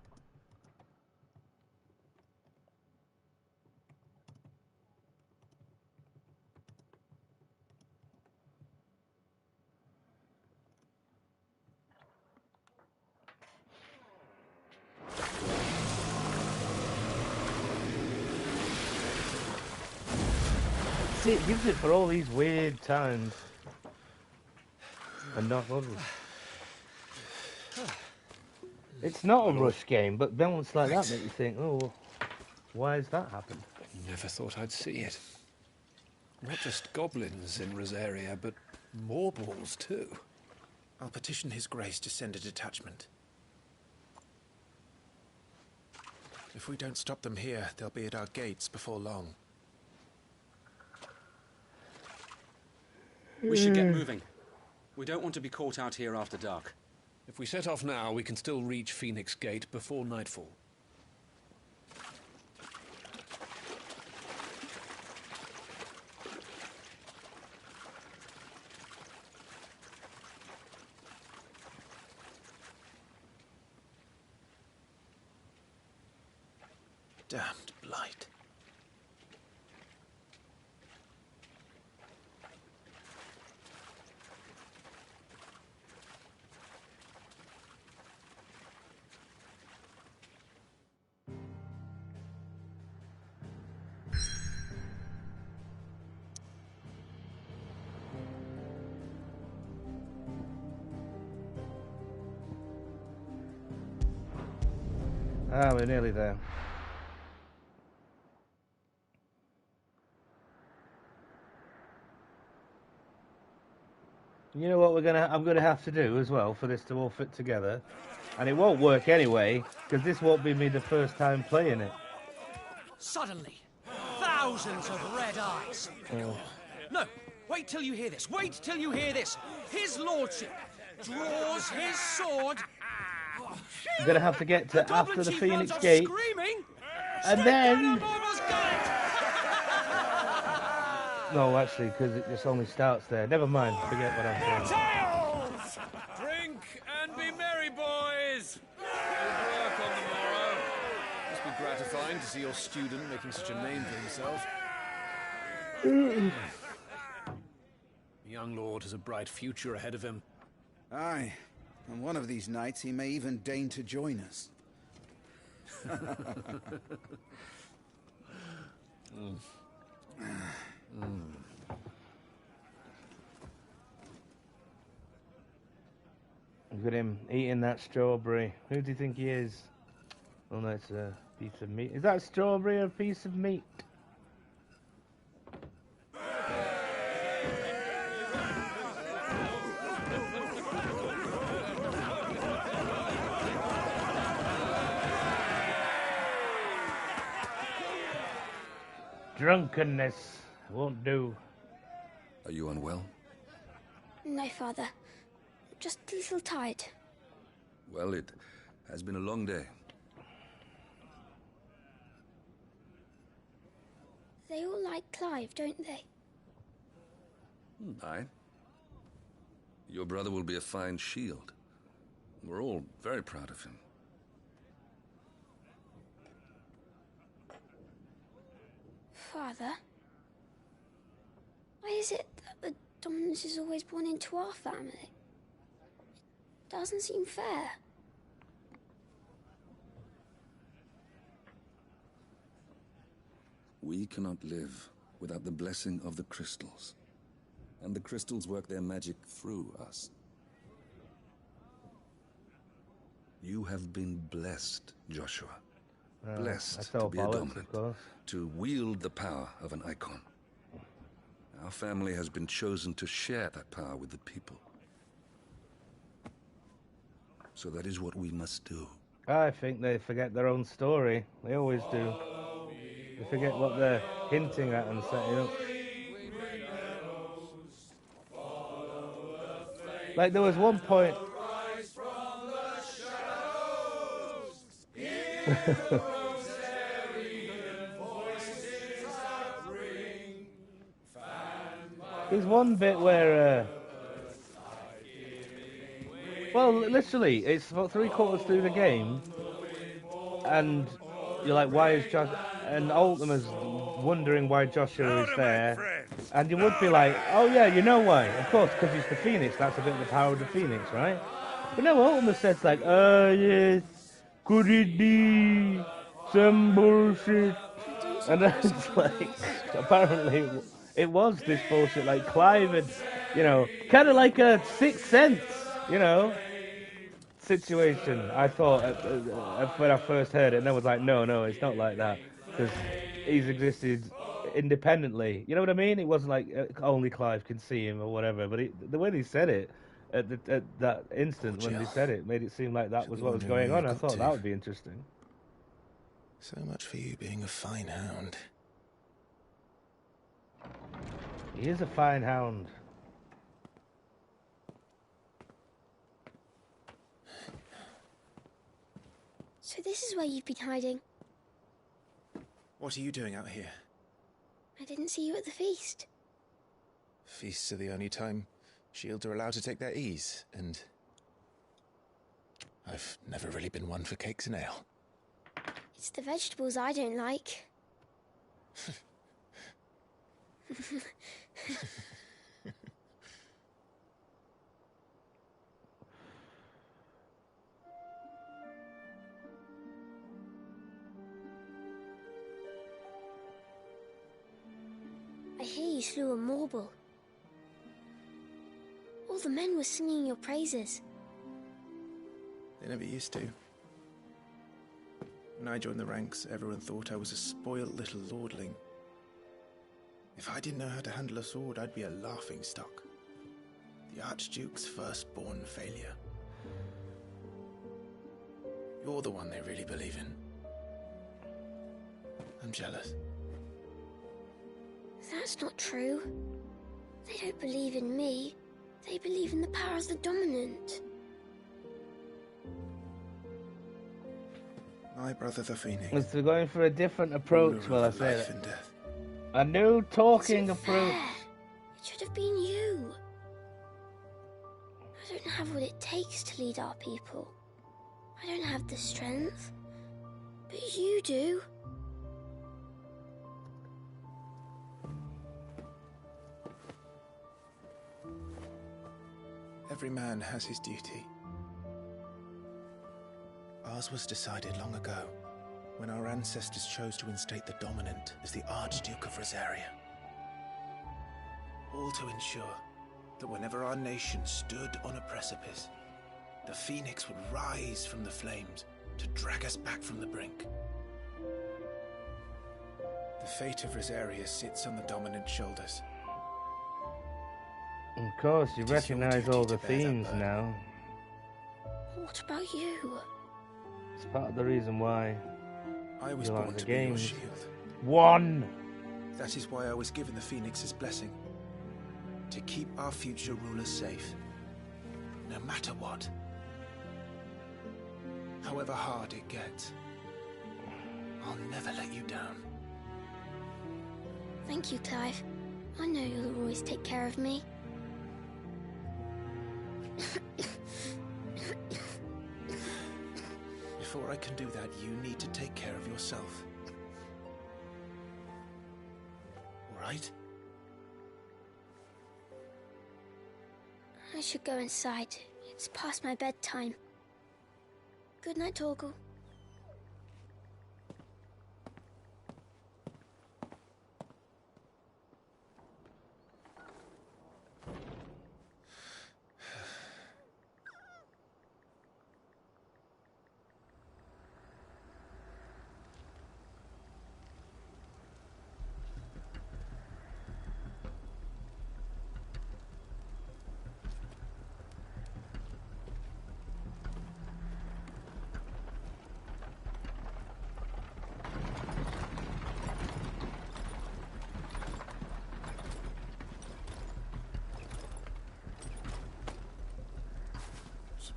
See, it gives it for all these weird times. And not others. It's not a rush game, but moments like that make you think, oh, why has that happened? Never thought I'd see it. Not just goblins in Rosaria, but morbals too. I'll petition His Grace to send a detachment. If we don't stop them here, they'll be at our gates before long. We should get moving. We don't want to be caught out here after dark. If we set off now, we can still reach Phoenix Gate before nightfall. Damned blight. Ah, we're nearly there. You know what I'm gonna have to do as well for this to all fit together, and it won't work anyway because this won't be me the first time playing it. Suddenly, thousands of red eyes. Oh. No, wait till you hear this. Wait till you hear this. His lordship draws his sword. I'm gonna have to get to after the Phoenix Gate, screaming, and then. I've almost got it. No, actually, because it just only starts there. Never mind. Forget what I'm saying. Tails! Drink and be merry, boys. Good work on the morrow. Must be gratifying to see your student making such a name for himself. The young lord has a bright future ahead of him. Aye, and one of these nights he may even deign to join us. Look at him eating that strawberry. Who do you think he is? Oh, no, it's a piece of meat. Is that a strawberry or a piece of meat? Drunkenness won't do. Are you unwell? No, Father. Just a little tired. Well, it has been a long day. They all like Clive, don't they? Aye. Your brother will be a fine shield. We're all very proud of him. Father? Why is it that the dominance is always born into our family? It doesn't seem fair. We cannot live without the blessing of the crystals. And the crystals work their magic through us. You have been blessed, Joshua. Blessed to be a dominant, to wield the power of an icon. Our family has been chosen to share that power with the people. So that is what we must do. I think they forget their own story. They always do. They forget what they're hinting at and setting up. Like, there was one point... There's one bit where... Well, literally, it's about 3/4 through the game, and you're like, why is Josh... And Ultima's wondering why Joshua is there, and you would be like, oh yeah, you know why? Of course, because he's the Phoenix, that's a bit of the power of the Phoenix, right? But no, Ultima says like, oh yes, could it be some bullshit? And then it's like, apparently it was this bullshit, like Clive had, you know, kind of like a Sixth Sense, you know, situation. I thought when I first heard it, and I was like, no, it's not like that, because he's existed independently. You know what I mean? It wasn't like only Clive can see him or whatever. But the way they said it at that instant when they said it made it seem like that was what was going on. I thought that would be interesting. So much for you being a fine hound. He is a fine hound. So this is where you've been hiding. What are you doing out here? I didn't see you at the feast. Feasts are the only time shields are allowed to take their ease, and I've never really been one for cakes and ale. It's the vegetables I don't like. I hear you slew a Morble. All the men were singing your praises. They never used to. When I joined the ranks, everyone thought I was a spoiled little lordling. If I didn't know how to handle a sword, I'd be a laughingstock. The Archduke's firstborn failure. You're the one they really believe in. I'm jealous. That's not true. They don't believe in me. They believe in the power of the dominant. My brother the Phoenix. We're going for a different approach, well, I say that. A new talking approach. It should have been you. I don't have what it takes to lead our people. I don't have the strength. But you do. Every man has his duty. Ours was decided long ago, when our ancestors chose to instate the dominant as the Archduke of Rosaria. All to ensure that whenever our nation stood on a precipice, the Phoenix would rise from the flames to drag us back from the brink. The fate of Rosaria sits on the dominant's shoulders. Of course, you recognize all the themes now. What about you? It's part of the reason why I was born to be your shield. One! That is why I was given the Phoenix's blessing. To keep our future rulers safe. No matter what. However hard it gets. I'll never let you down. Thank you, Clive. I know you'll always take care of me. Before I can do that, you need to take care of yourself. All right? I should go inside. It's past my bedtime. Good night, Torgal.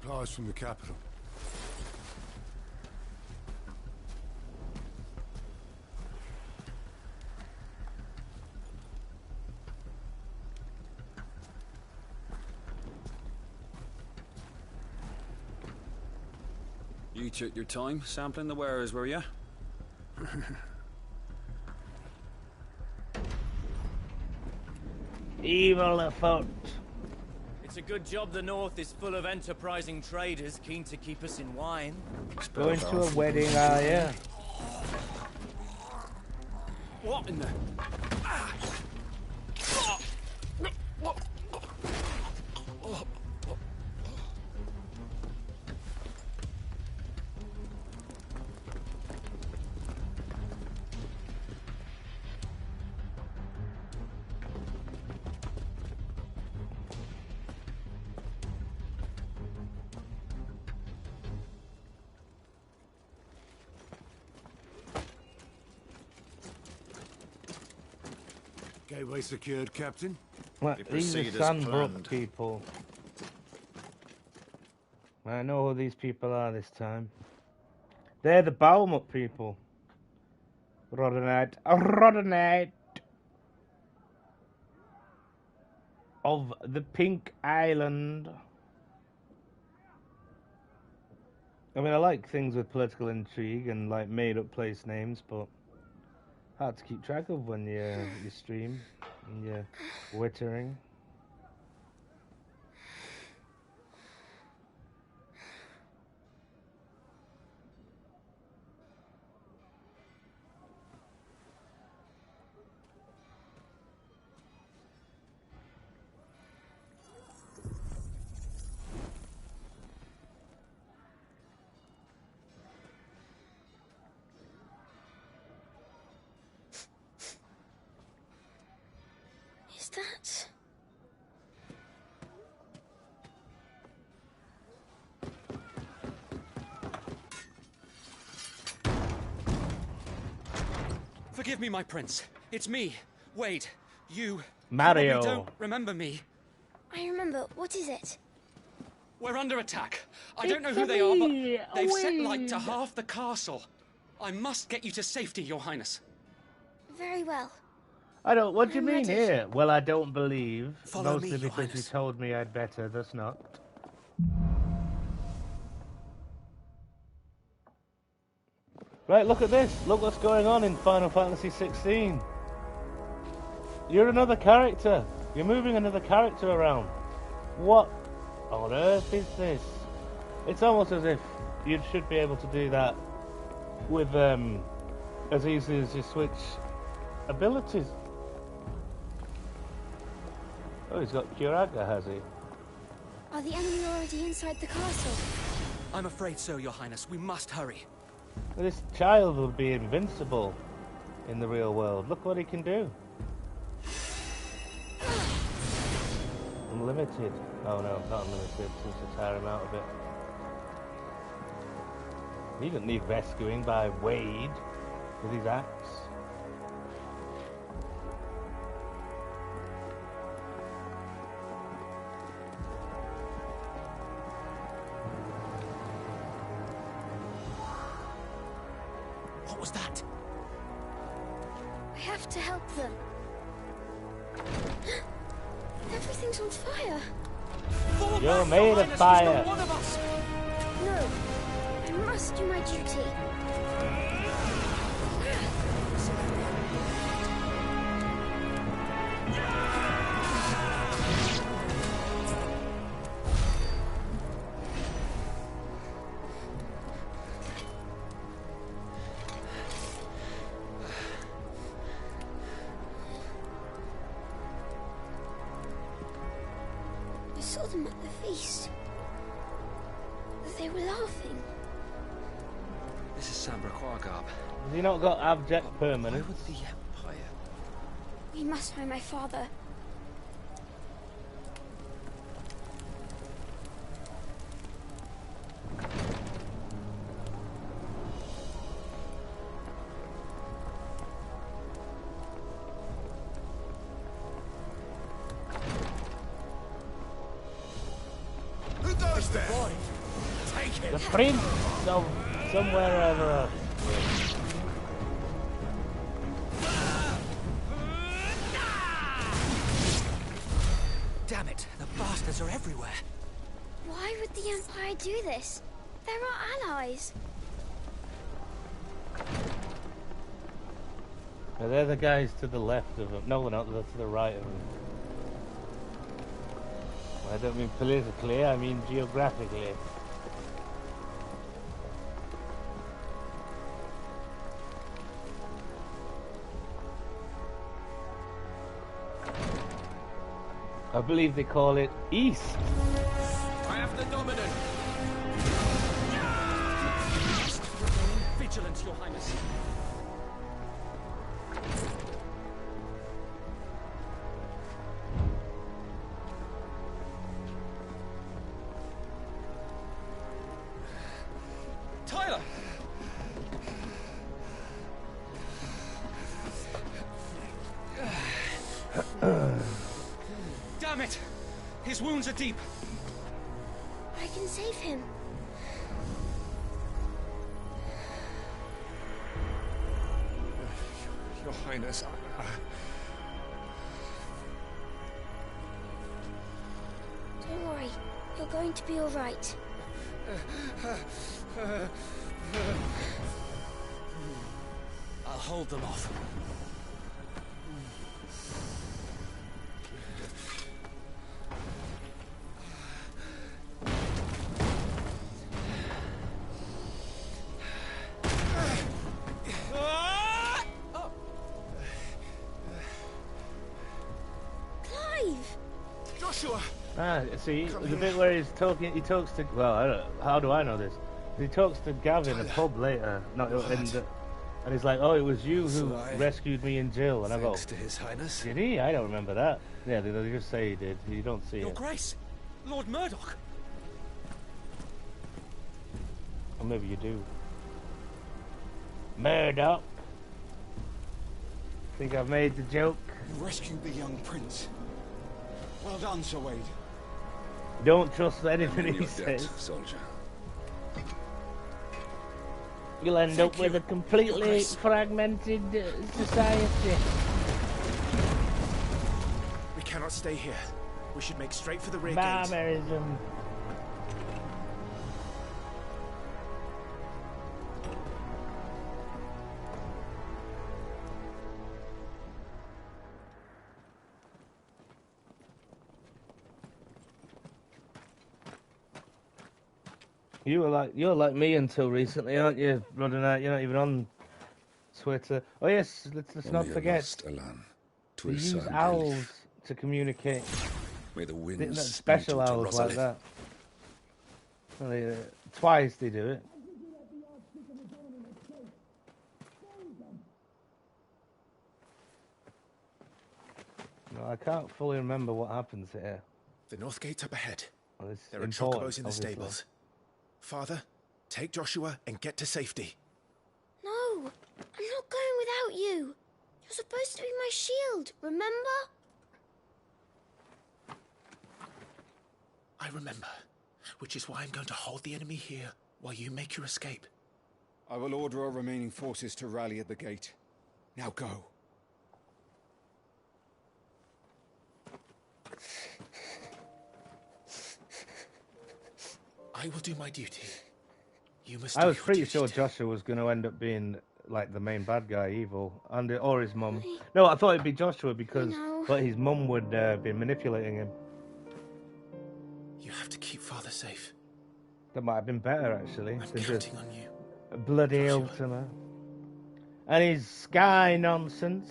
Supplies from the capital. You took your time sampling the wares, were you? Evil afoot. It's a good job the North is full of enterprising traders keen to keep us in wine. Going to a wedding, are you? What in the... Gateway secured, Captain. What? These are Sandbrook people. I know who these people are this time. They're the Balmut people. Roddenite. Roddenite! Of the Pink Island. I mean, I like things with political intrigue and like made-up place names, but hard to keep track of when you stream and you're wittering. That? Forgive me, my prince. It's me, Wade. You Mario. probably don't remember me. I remember. What is it? We're under attack. I don't know who they are, but they've set light to half the castle. I must get you to safety, Your Highness. Very well. I don't. What do you mean here? Well, I don't believe. Follow mostly me, Your because you Highness. told me I'd better. That's not. Right, look at this. Look what's going on in Final Fantasy 16. You're another character. You're moving another character around. What on earth is this? It's almost as if you should be able to do that with as easily as you switch abilities. Oh, he's got Curaga, has he? Are the enemy already inside the castle? I'm afraid so, Your Highness. We must hurry. This child will be invincible in the real world. Look what he can do. Unlimited. Oh no, not unlimited. Seems to tire him out a bit. He doesn't need rescuing by Wade with his axe. What was that? I have to help them. Everything's on fire. You're made of fire. One of us. No, I must do my duty. I saw them at the feast. They were laughing. This is Sambra Quargarb. Has he not got abject permanence? The Empire. We must find my father. Who goes there? Boy. The prince of somewhere ever. Damn it, the bastards are everywhere. Why would the Empire do this? They're our allies. Now they're the guys to the left of them. No, they're not. They're to the right of them. I don't mean politically, I mean geographically. I believe they call it East. I have the dominant. Vigilant, Your Highness. Tyler! Damn it! His wounds are deep. I can save him. Your Highness, Don't worry. You're going to be all right. I'll hold them off. Clive! Joshua! Ah, see, the bit where he talks to, well, I don't, how do I know this? He talks to Gav in a pub later, and he's like, oh, it was you who rescued me in jail, and I go, to His Highness. Did he? I don't remember that. Yeah, they just say he did, you don't see Your it. Grace! Lord Murdoch! Or maybe you do. Murdoch! Think I've made the joke? You rescued the young prince. Well done, Sir Wade. Don't trust anything he says. Soldier. You'll end up with a completely fragmented society. We cannot stay here. We should make straight for the rear gate. Barbarism. You're like me until recently, aren't you? Running out, you're not even on Twitter. Oh yes, let's not forget to use owls to communicate. May the winds special owls like that. Well, twice they do it. No, I can't fully remember what happens here. The north gate's up ahead. Well, there are chocobos in the stables. Father, take Joshua and get to safety. No, I'm not going without you. You're supposed to be my shield, remember? I remember, which is why I'm going to hold the enemy here while you make your escape. I will order our remaining forces to rally at the gate. Now go. I will do my duty. You must. I was pretty sure Joshua was going to end up being like the main bad guy, evil, or his mum. No, I thought it'd be Joshua because, but his mum would be manipulating him. You have to keep Father safe. That might have been better actually. I'm counting on you. A bloody Ultima. And his sky nonsense.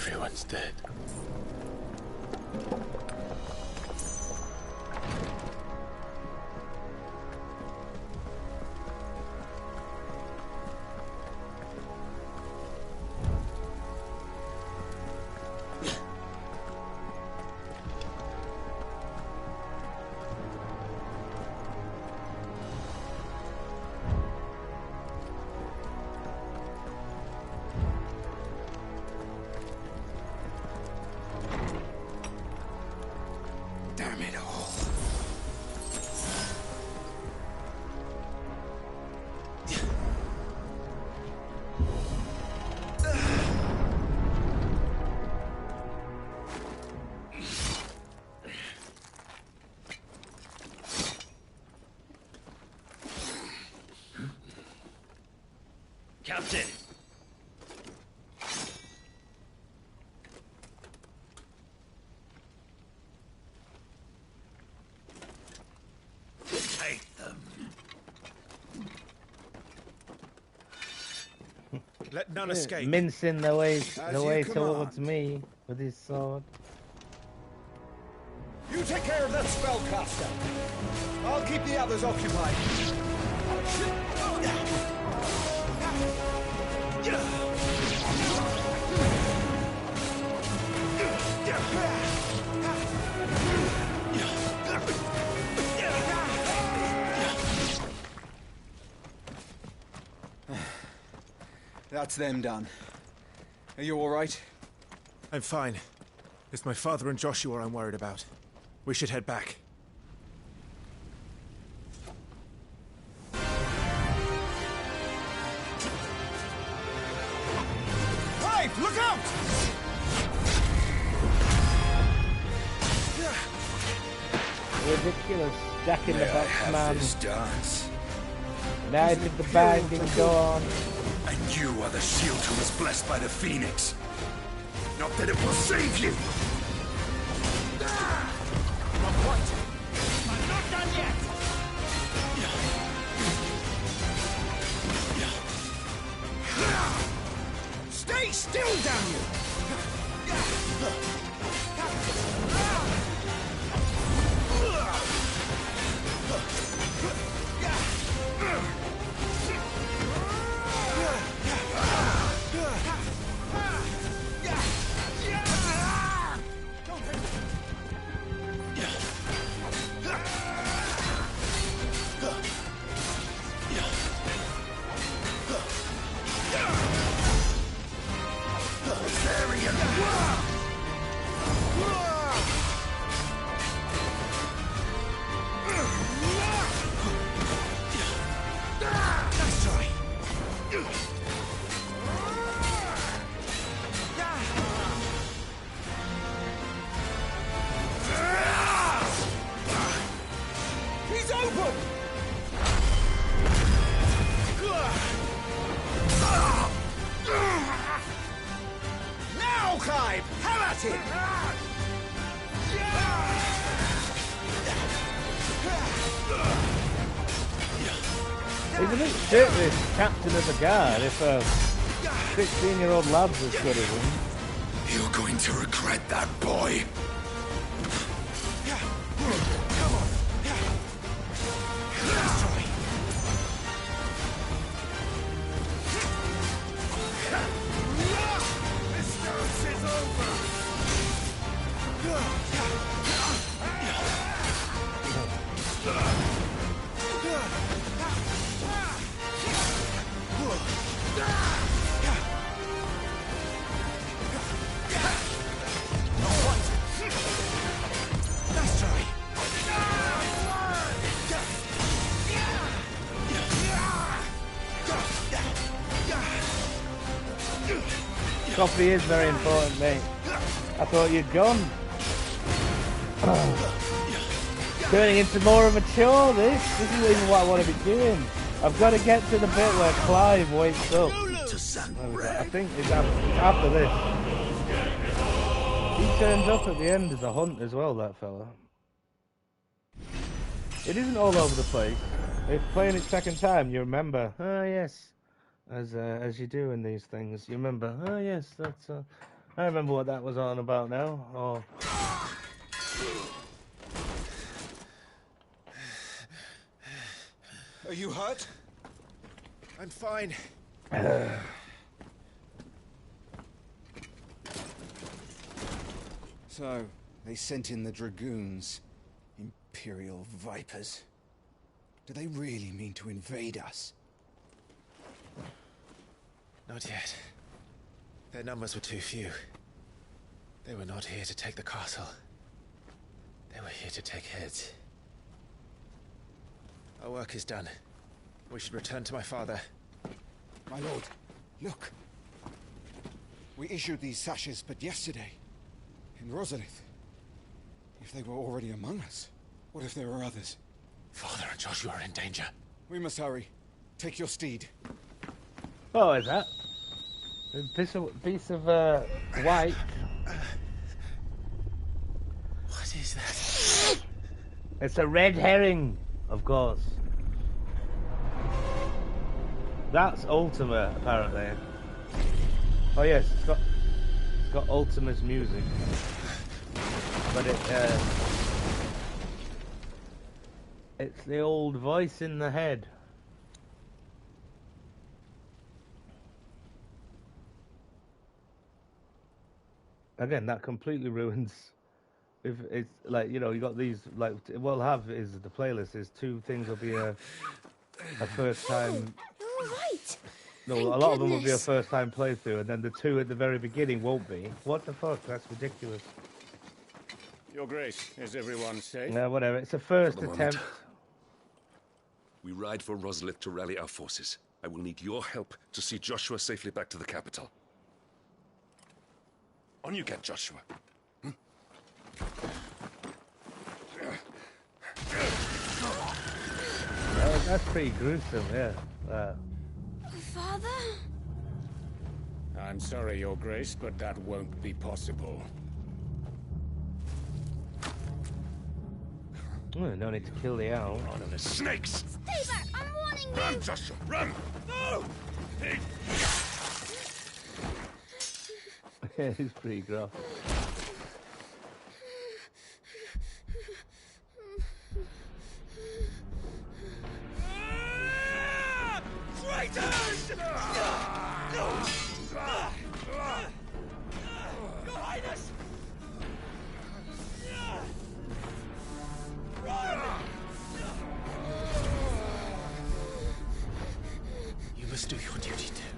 Everyone's dead. Damn it all. Captain! Take them. Let none escape. Mincing the way you towards me with his sword. You take care of that spellcaster. I'll keep the others occupied. That's them done. Are you all right? I'm fine. It's my father and Joshua I'm worried about. We should head back. Clive, look out! Ridiculous. Jack in the box, man. This dance. Now did the binding go on? And you are the shield who was blessed by the Phoenix. Not that it will save you. Not quite. I'm not done yet! Stay still, damn you! He's open! Now, Clive! Have at it! He's a bit shit, this captain of the guard, if a 16-year-old lad's as good as him. You're going to regret that, boy. Coffee is very important, mate. I thought you'd gone. Turning into more of a chore, this isn't even what I want to be doing. I've got to get to the bit where Clive wakes up. I think it's after this. He turns up at the end as a hunt as well, that fella. It isn't all over the place. If playing it second time, you remember, oh yes, as you do in these things, you remember, oh yes, I remember what that was on about now. Oh. Are you hurt? I'm fine. So, they sent in the dragoons. Imperial vipers. Do they really mean to invade us? Not yet. Their numbers were too few. They were not here to take the castle. They were here to take heads. Our work is done. We should return to my father. My lord, look. We issued these sashes but yesterday. In Rosefield. If they were already among us, what if there were others? Father and Joshua are in danger. We must hurry. Take your steed. Oh, is that? A piece of white. What is that? It's a red herring, of course. That's Ultima, apparently. Oh yes, it's got Ultima's music, but it's the old voice in the head. Again, that completely ruins. If it's like, you know, you got these, like, what we'll have is the playlist is 2 things will be a first time. You're all right. No, Thank a lot of them will be a goodness. first time playthrough, and then the 2 at the very beginning won't be. What the fuck? That's ridiculous. Your Grace, is everyone safe? No, whatever. It's a first For the attempt. moment. We ride for Rosefield to rally our forces. I will need your help to see Joshua safely back to the capital. On you get, Joshua. That's pretty gruesome, yeah. Father? I'm sorry, Your Grace, but that won't be possible. Oh, no need to kill the owl. Oh, no, there's snakes! Stay back! I'm warning you! Run, Joshua, run! No! Yeah, he's pretty gruff. Traitors! Behind us! You must do your duty too.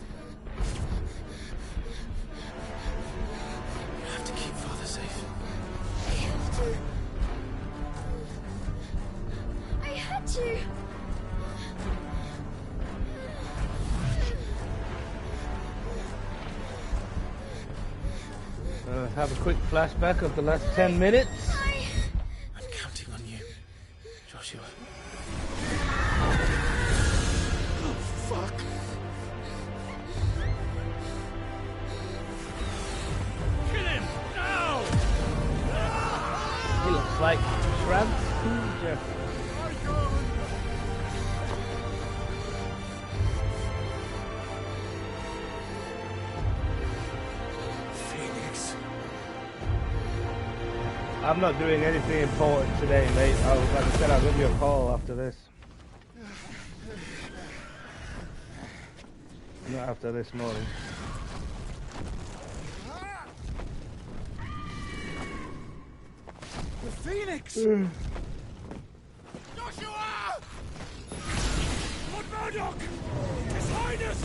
You have to keep Father safe. I have to. I had to. Have a quick flashback of the last 10 minutes. I'm counting on you, Joshua. Oh, fuck. Kill him! Now! He looks like Transfusion. I'm not doing anything important today, mate. Like I said, I'll give you a call after this. Not after this morning. The Phoenix! Joshua! Lord Murdoch! His Highness!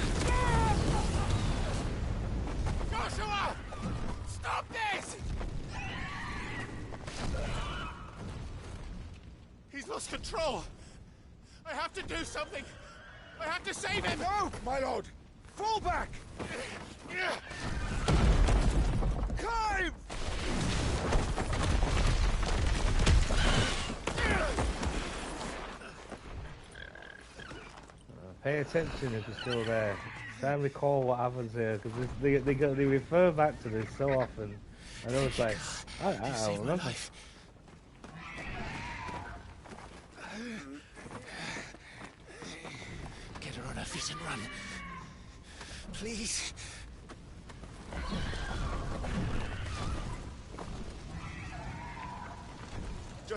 Joshua! Stop this! He's lost control. I have to do something. I have to save him. No, my lord. Fall back. Clive! Pay attention if you're still there. Try and recall what happens here, because they refer back to this so often. I know it's like, I don't remember. Get her on her feet and run. Please.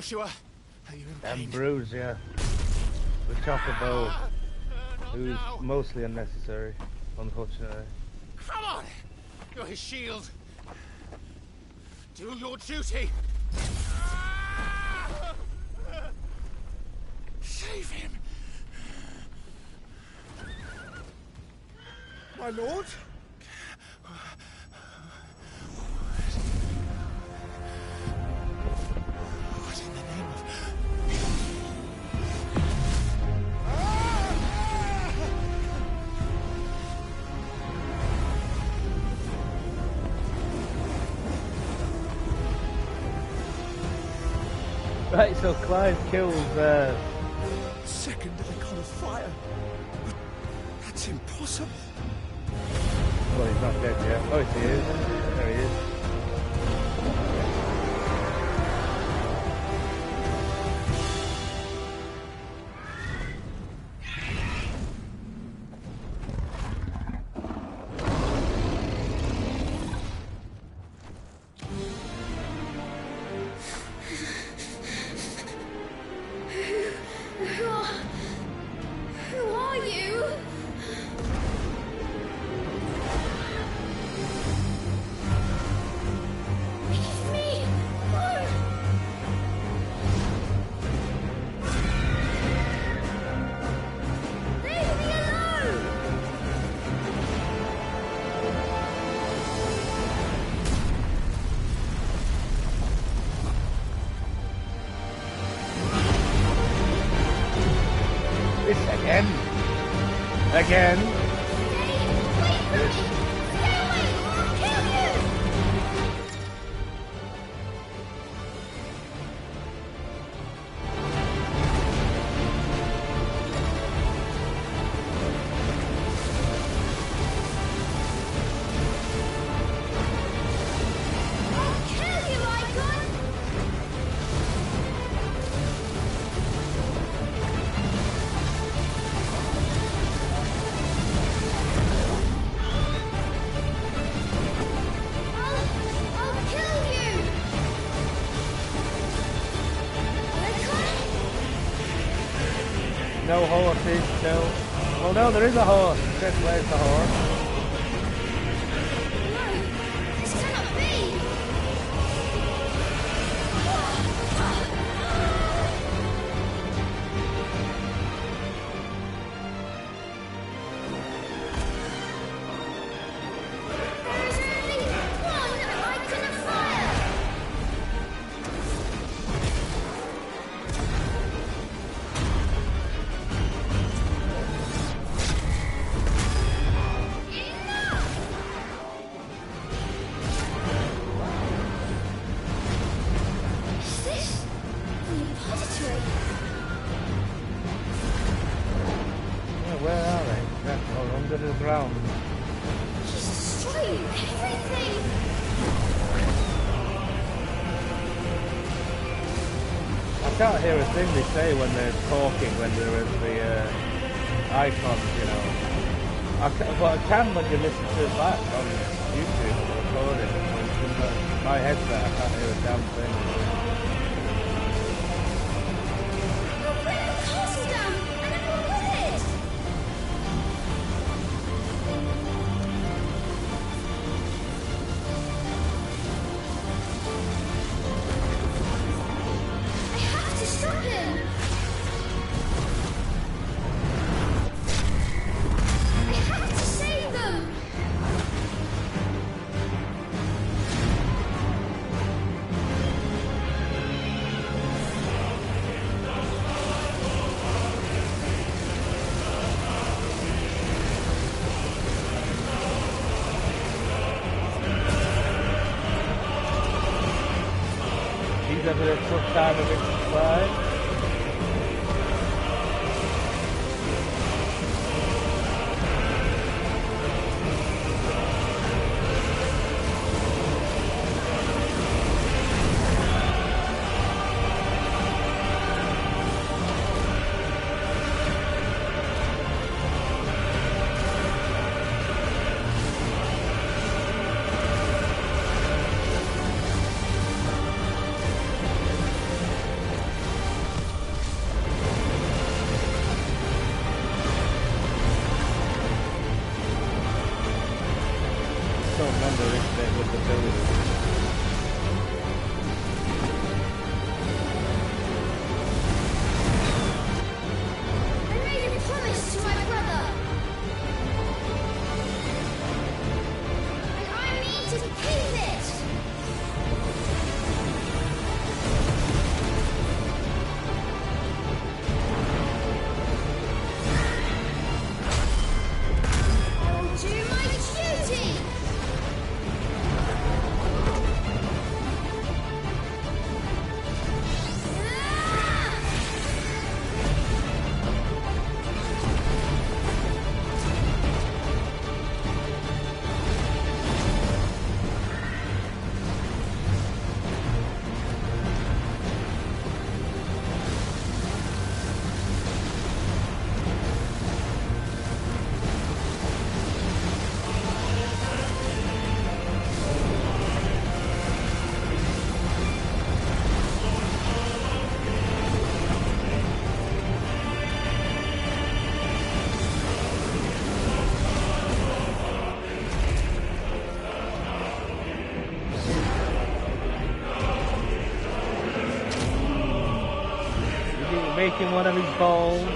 Joshua, are you in pain? And bruise, yeah. The chopper bow, who's mostly unnecessary, unfortunately. Come on! You're his shield. Do your duty. Save him. My lord? What in the name of... Right, so Clive kills Second to the call of fire. But that's impossible. well, he's not dead yet. Oh, yes, he is. There he is. Who are you? Leave me alone. Leave me alone. This again. Again. No horses, no. Oh no, there is a horse. Chris, where's the horse? This cannot be. There is only one icon of fire. Is this the repository? Yeah, where are they? That's all under the ground. He's destroying everything. I can't hear a thing they say when they're talking, when they're at the icons, you know. But I can when you listen to it back on YouTube or recording. My headset, I can't hear a damn thing. You're bringing the castle down, and everyone with it. I have to stop him. I have to save them. He's having a tough time of it to fly. don't remember this bit with the building. Making one of his balls.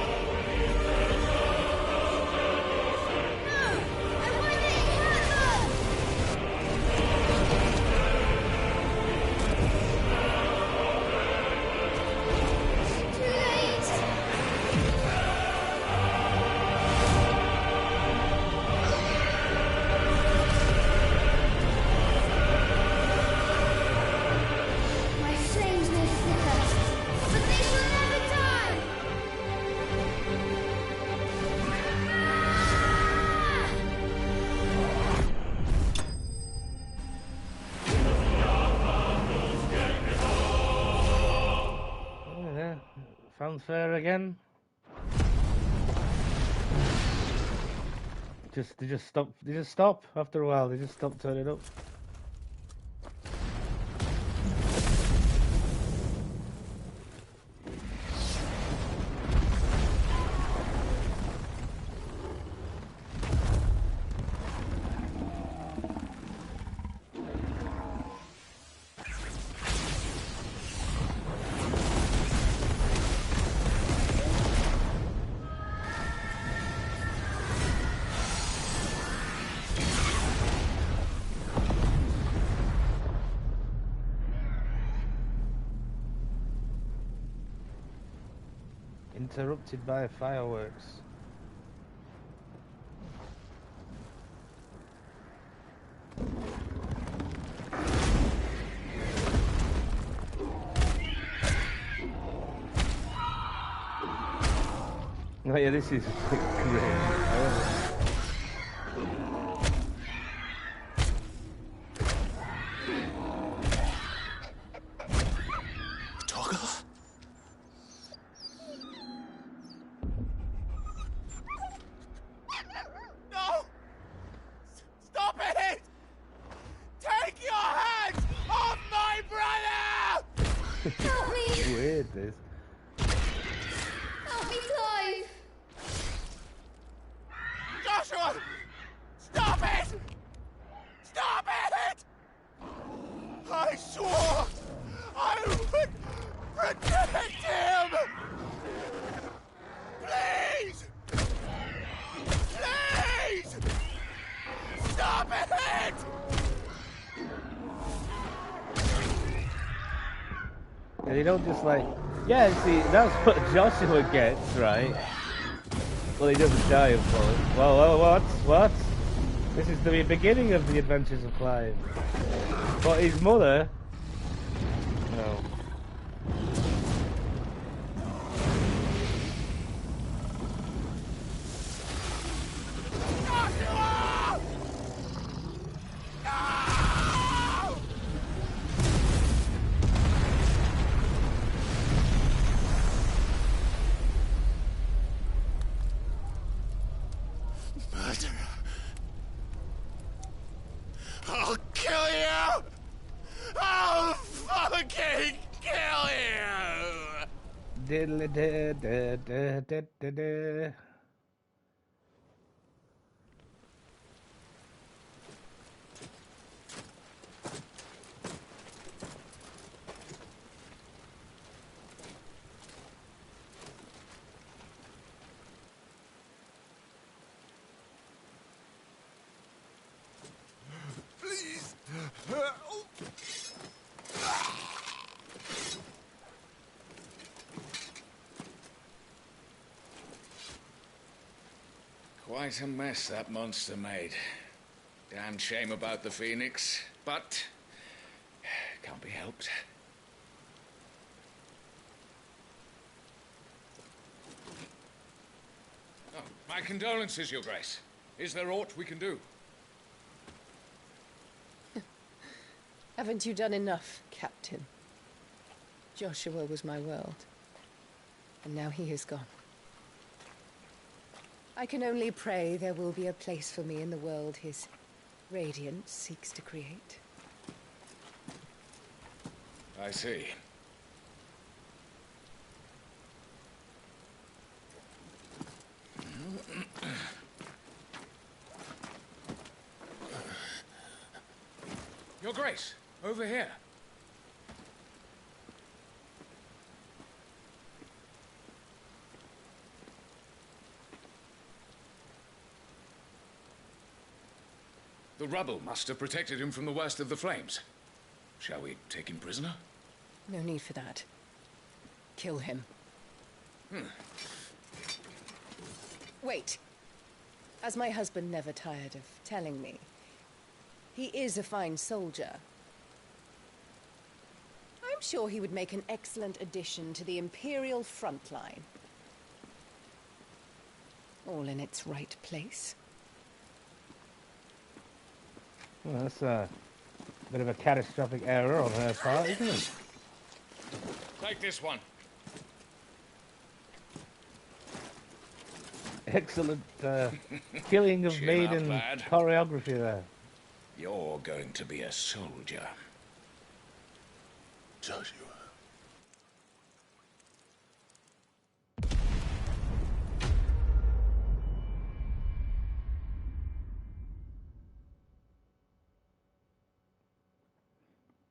Fair again. They just stop. They just stop after a while. They just stop turning up. Interrupted by fireworks. Oh yeah, this is great. Help me! Weird, this. Help me, Clive! Joshua! Stop it! Stop it! I swore I would protect him! Please! Please! Stop it! And they don't just like, yeah, see, that's what Joshua gets, right? Well, he doesn't die, of course. Well, what? This is the beginning of the adventures of Clive. But his mother... No. I'll kill you! I'll fucking kill you! Diddly da da da da da da. Quite a mess that monster made. Damn shame about the Phoenix, but can't be helped. Oh, my condolences, Your Grace. Is there aught we can do? Haven't you done enough, Captain? Joshua was my world, and now he is gone. I can only pray there will be a place for me in the world his radiance seeks to create. I see. Your Grace, over here. The rubble must have protected him from the worst of the flames. Shall we take him prisoner? No need for that. Kill him. Wait. As my husband never tired of telling me, he is a fine soldier. I'm sure he would make an excellent addition to the Imperial front line. All in its right place. Well, that's a bit of a catastrophic error on her part, isn't it? Take this one. Excellent killing of Chin maiden up, lad. choreography there. You're going to be a soldier. Joshua.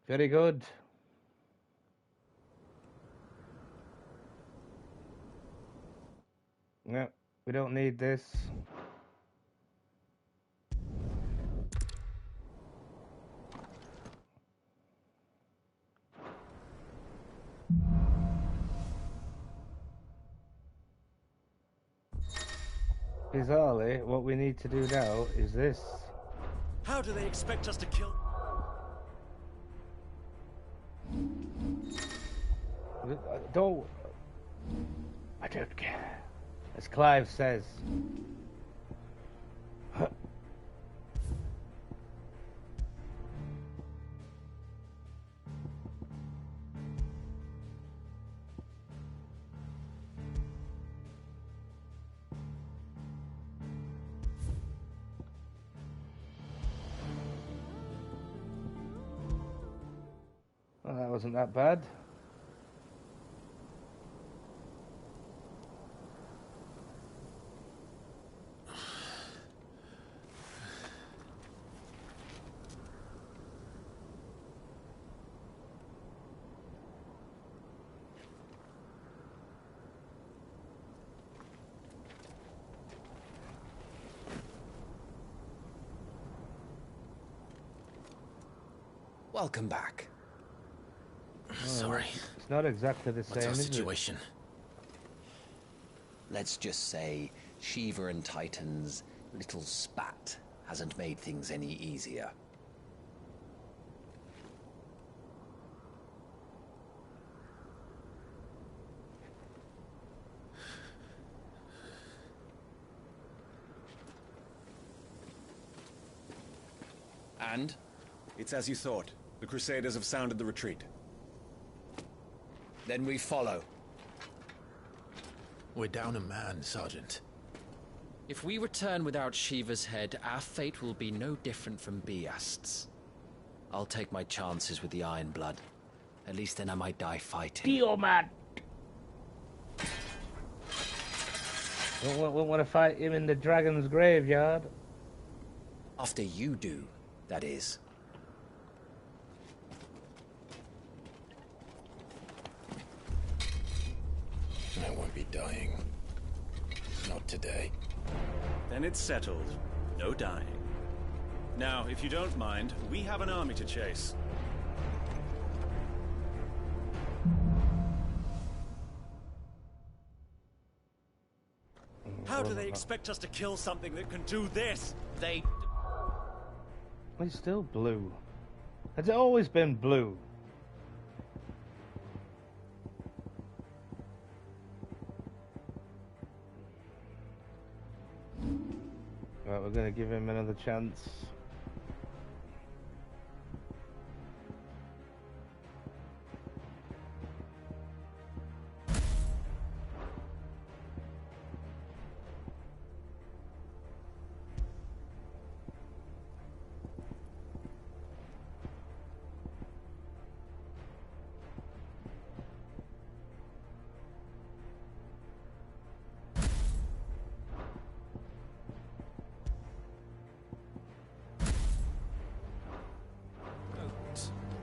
Very good. No, we don't need this. Bizarrely, what we need to do now is this. How do they expect us to kill? I don't care. As Clive says. Well, that wasn't that bad. Welcome back. Sorry. It's not exactly the same, What's our is it? situation? Let's just say Shiva and Titan's little spat hasn't made things any easier. And? It's as you thought. The Crusaders have sounded the retreat. Then we follow. We're down a man, Sergeant. If we return without Shiva's head, our fate will be no different from Biast's. I'll take my chances with the Iron Blood. At least then I might die fighting. Deal, man! Won't want to fight him in the dragon's graveyard. After you do, that is. I won't be dying. Not today. Then it's settled. No dying. Now, if you don't mind, we have an army to chase. How do they expect us to kill something that can do this? It's still blue. Has it always been blue? Right, we're gonna give him another chance.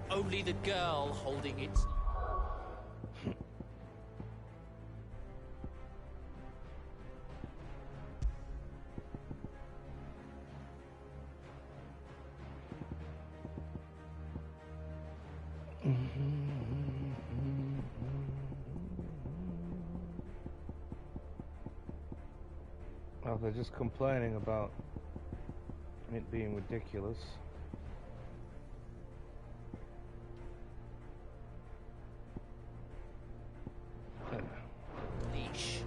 Only the girl holding it. Oh, they're just complaining about it being ridiculous. Leash.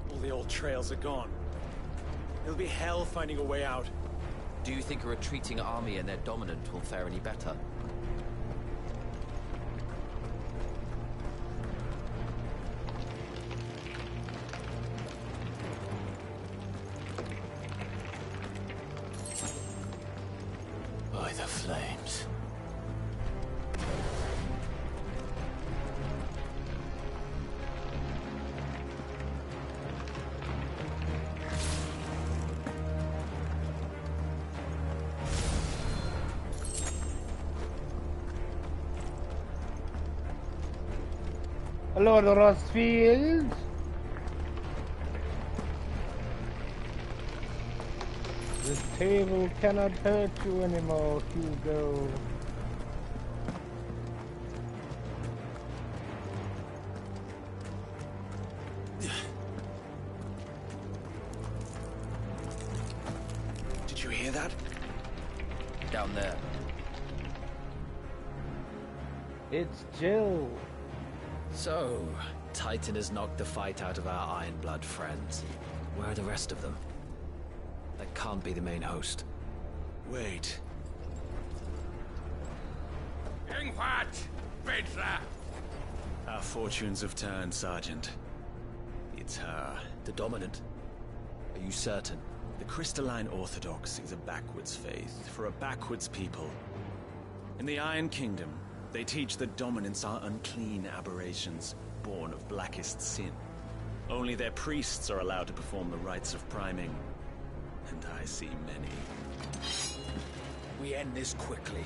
All the old trails are gone. It'll be hell finding a way out. Do you think a retreating army and their dominant will fare any better? By the flames. Lord Rosefield. This table cannot hurt you anymore, Hugo. Did you hear that? Down there. It's Jill. So, Titan has knocked the fight out of our Iron Blood friends. Where are the rest of them? That can't be the main host. Wait. Ingwat! Bedra! Our fortunes have turned, Sergeant. It's her. The dominant? Are you certain? The Crystalline Orthodox is a backwards faith for a backwards people. In the Iron Kingdom, they teach that dominants are unclean aberrations, born of blackest sin. Only their priests are allowed to perform the rites of priming. And I see many. We end this quickly.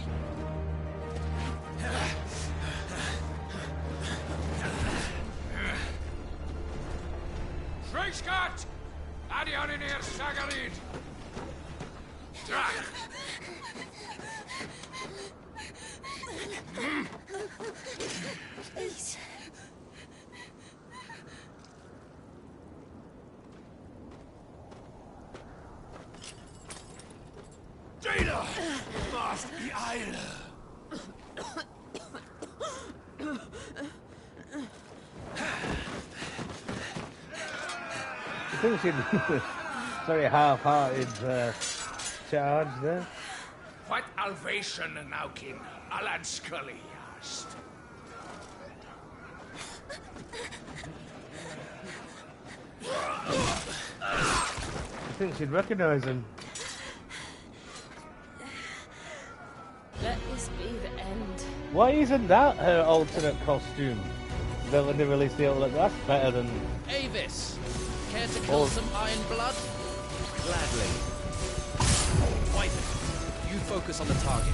Schreischgott! Adioninir Sagarid! Please. Jada! Must be Eile! I think she very half-hearted charge there. What alvation naukin Alan Scully asked? I think she'd recognise him. Let this be the end. Why isn't that her alternate costume? When they released the outlet, that's better than... Avis! Care to kill some Iron Blood? Gladly. Wipe it. You focus on the target.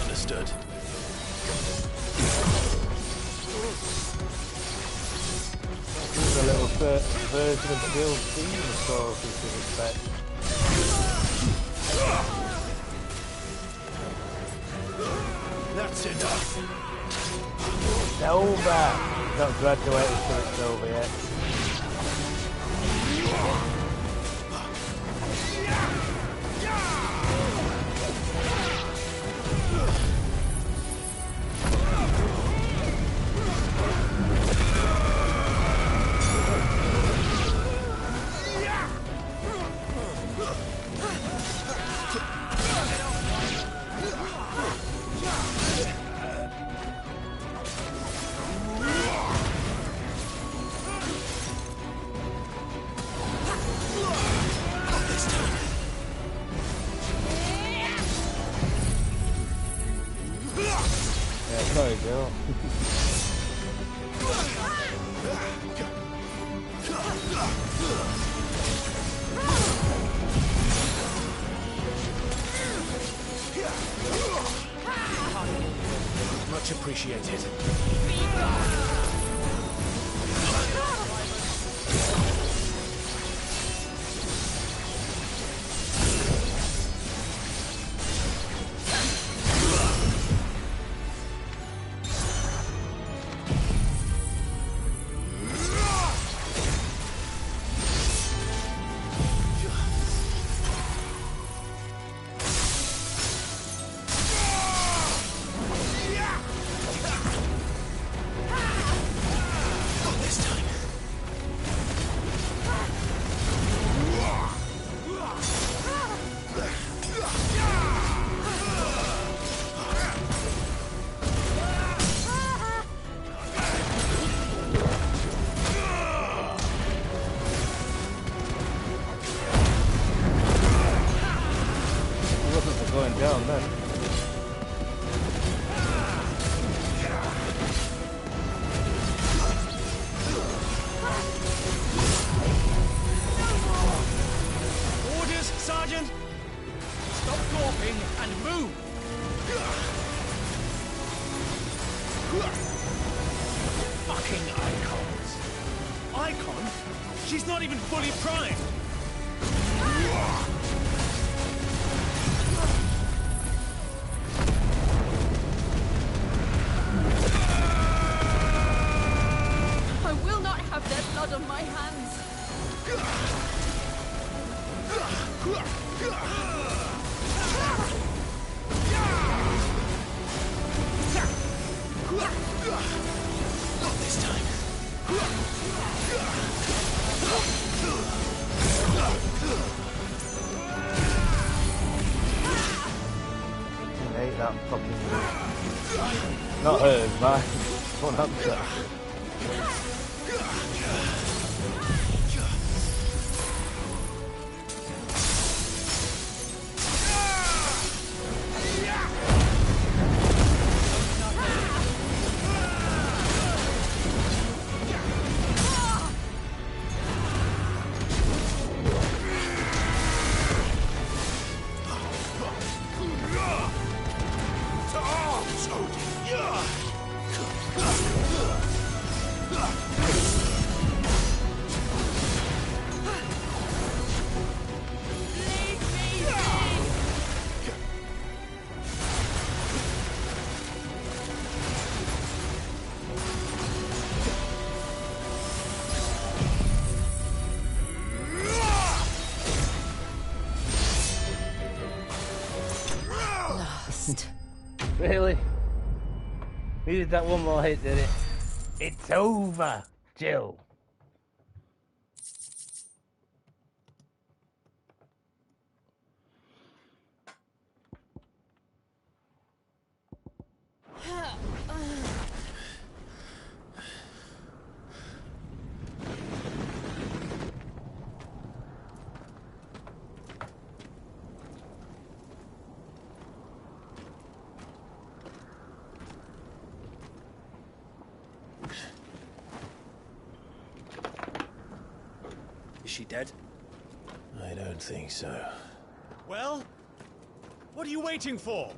Understood. Here's a little version of Bill's theme song, if you expect. That's enough. It's over. It's not graduated till it's over yet. Sorry, Bill. Much appreciated. Down then. Orders, Sergeant! Stop gawping and move! Fucking icons. Icon? She's not even fully primed. On my hands. Not this time. Hate that fucking move. Not hers, mine. One upset. Really? Needed that one more hit, did it? It's over, Jill. Is she dead? I don't think so. Well, What are you waiting for?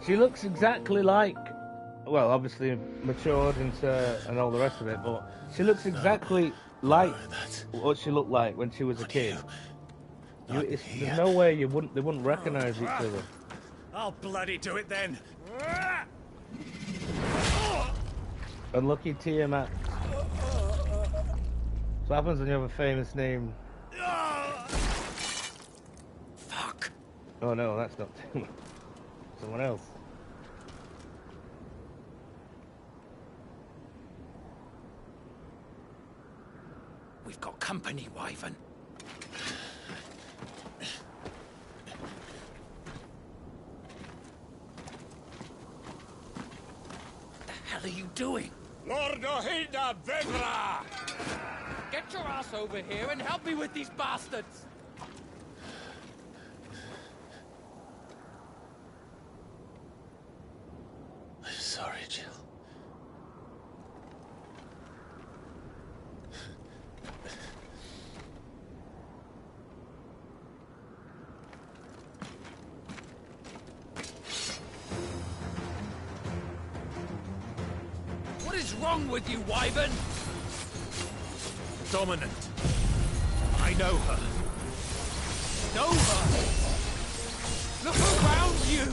She looks exactly like, well, obviously matured into and all the rest of it, but she looks exactly like what she looked like when she was a kid. There's no way they wouldn't recognise each other. I'll bloody do it then. Unlucky Tiamat. So what happens when you have a famous name? Fuck. Oh no, that's not someone else. We've got company, Wyvern. What the hell are you doing? Lord Ohida Vedra! Get your ass over here and help me with these bastards! I'm sorry, Jill. What is wrong with you, Wyvern? Dominant. I know her. Know her? Look around you!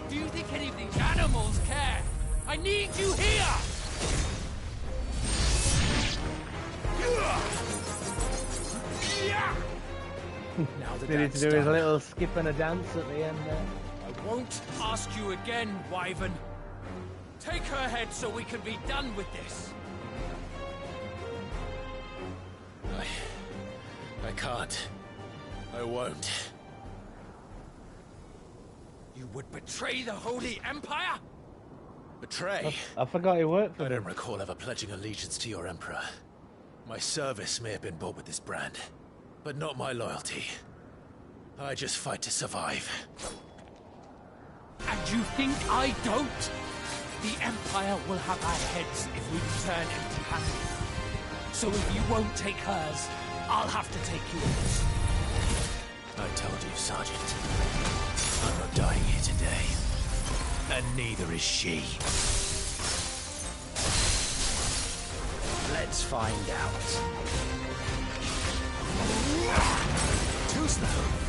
Do you think any of these animals care? I need you here! Now that Did he that's do his done, little skip and a dance at the end there? I won't ask you again, Wyvern. Take her head so we can be done with this. I can't. I won't. You would betray the Holy Empire? Betray? I forgot he worked for I them. don't recall ever pledging allegiance to your Emperor. My service may have been bought with this brand, but not my loyalty. I just fight to survive. And you think I don't? The Empire will have our heads if we return empty-handed. So if you won't take hers, I'll have to take yours. I told you, Sergeant. I'm not dying here today. And neither is she. Let's find out. Too slow.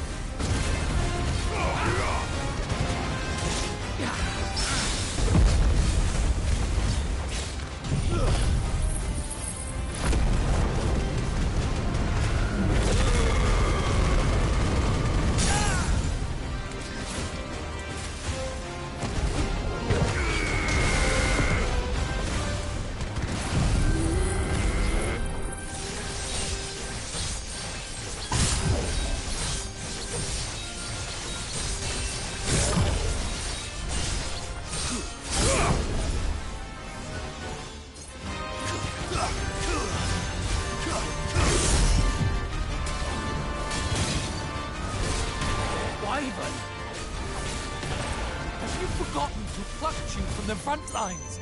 The front lines.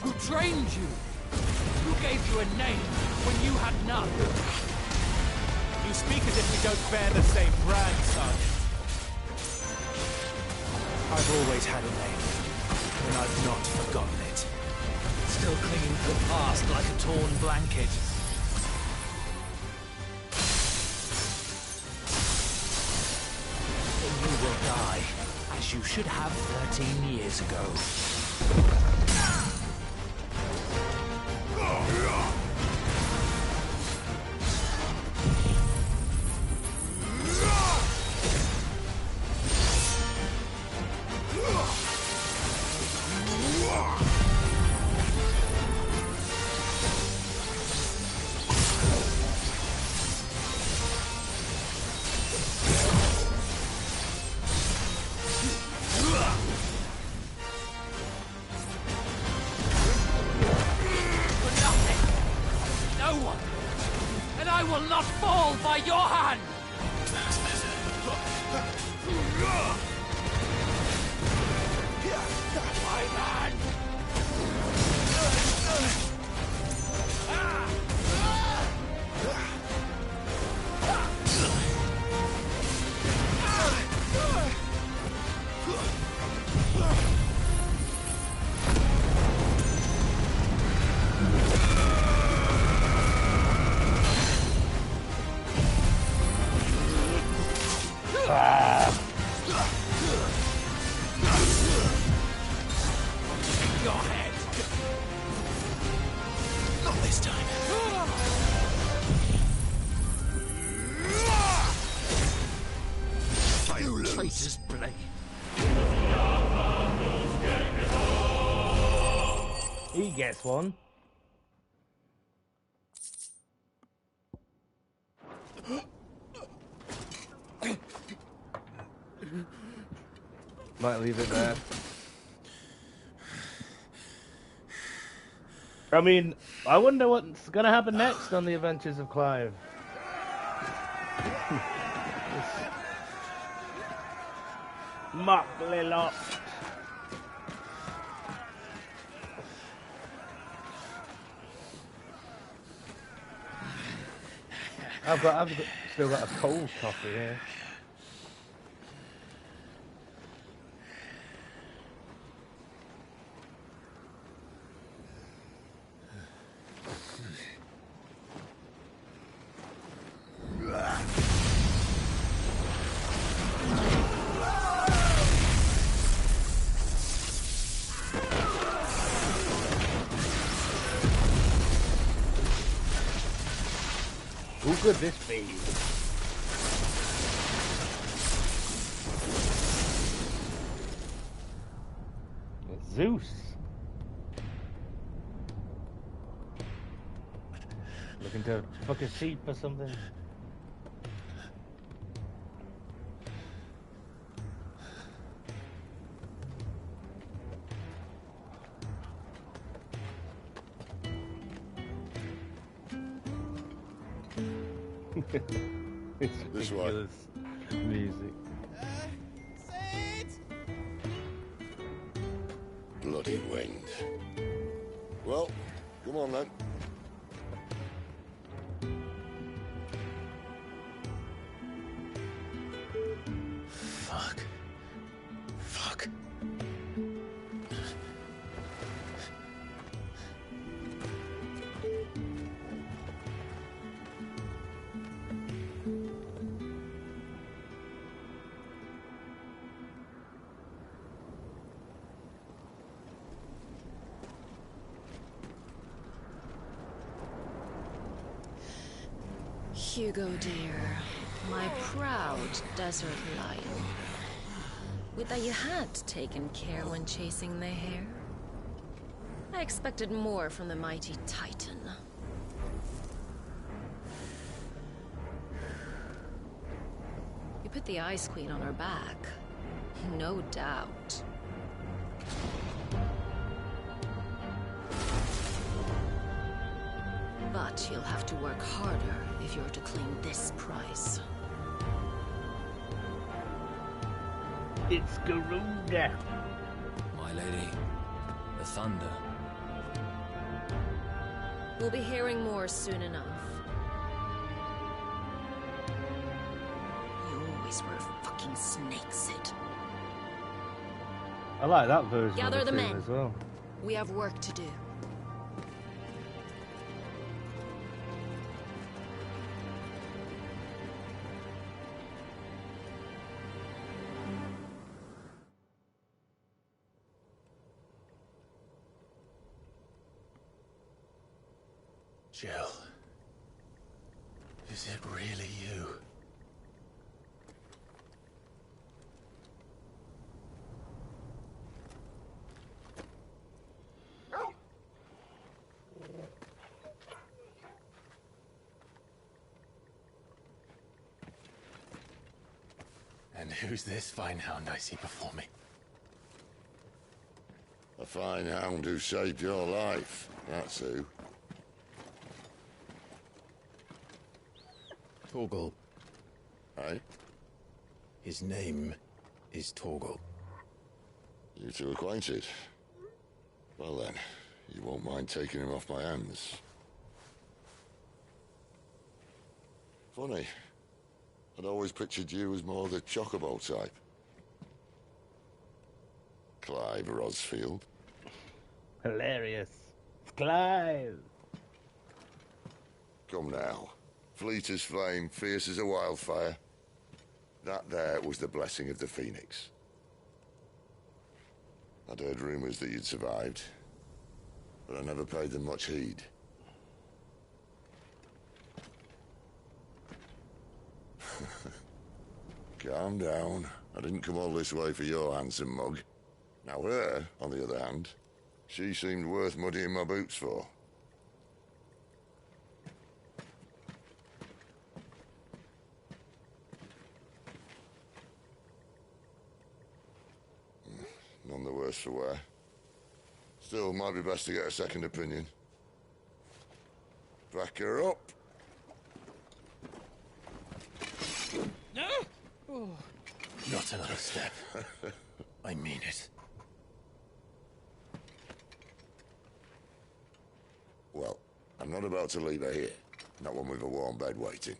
Who trained you? Who gave you a name when you had none? You speak as if we don't bear the same brand, Sergeant. I've always had a name, and I've not forgotten it. Still clinging to the past like a torn blanket. You will die, as you should have 13 years ago. I will not fall by your hand! My man! Your head! Not this time. You traitor's blade. He gets one. Might leave it there. I mean, I wonder what's going to happen next on the Adventures of Clive. Muckly lot. I've still got a cold coffee here. Who could this be? It's Zeus. Looking to fuck a sheep or something. It's this way. Music. Bloody wind. Well, come on then. Fuck. Fuck. Hugo, dear, my proud desert lion. Would that you had taken care when chasing the hare. I expected more from the mighty Titan. You put the Ice Queen on her back, no doubt. But you'll have to work harder if you're to claim this prize. It's Garuda. My lady, the thunder. We'll be hearing more soon enough. You always were a fucking snake, Sid. I like that version Gather of the the men. theme as well. We have work to do. Jill. Is it really you? And who's this fine hound I see before me? A fine hound who saved your life, that's who. Torgal. Hey? His name is Torgal. You two acquainted? Well then, you won't mind taking him off my hands. Funny. I'd always pictured you as more the chocobo type. Clive Rosefield. Hilarious. It's Clive. Come now. Fleet as flame, fierce as a wildfire. That there was the blessing of the Phoenix. I'd heard rumors that you'd survived, but I never paid them much heed. Calm down. I didn't come all this way for your handsome mug. Now her, on the other hand, she seemed worth muddying my boots for. None the worse for wear. Still, might be best to get a second opinion. Back her up. No! Oh. Not another step. I mean it. Well, I'm not about to leave her here. Not one with a warm bed waiting.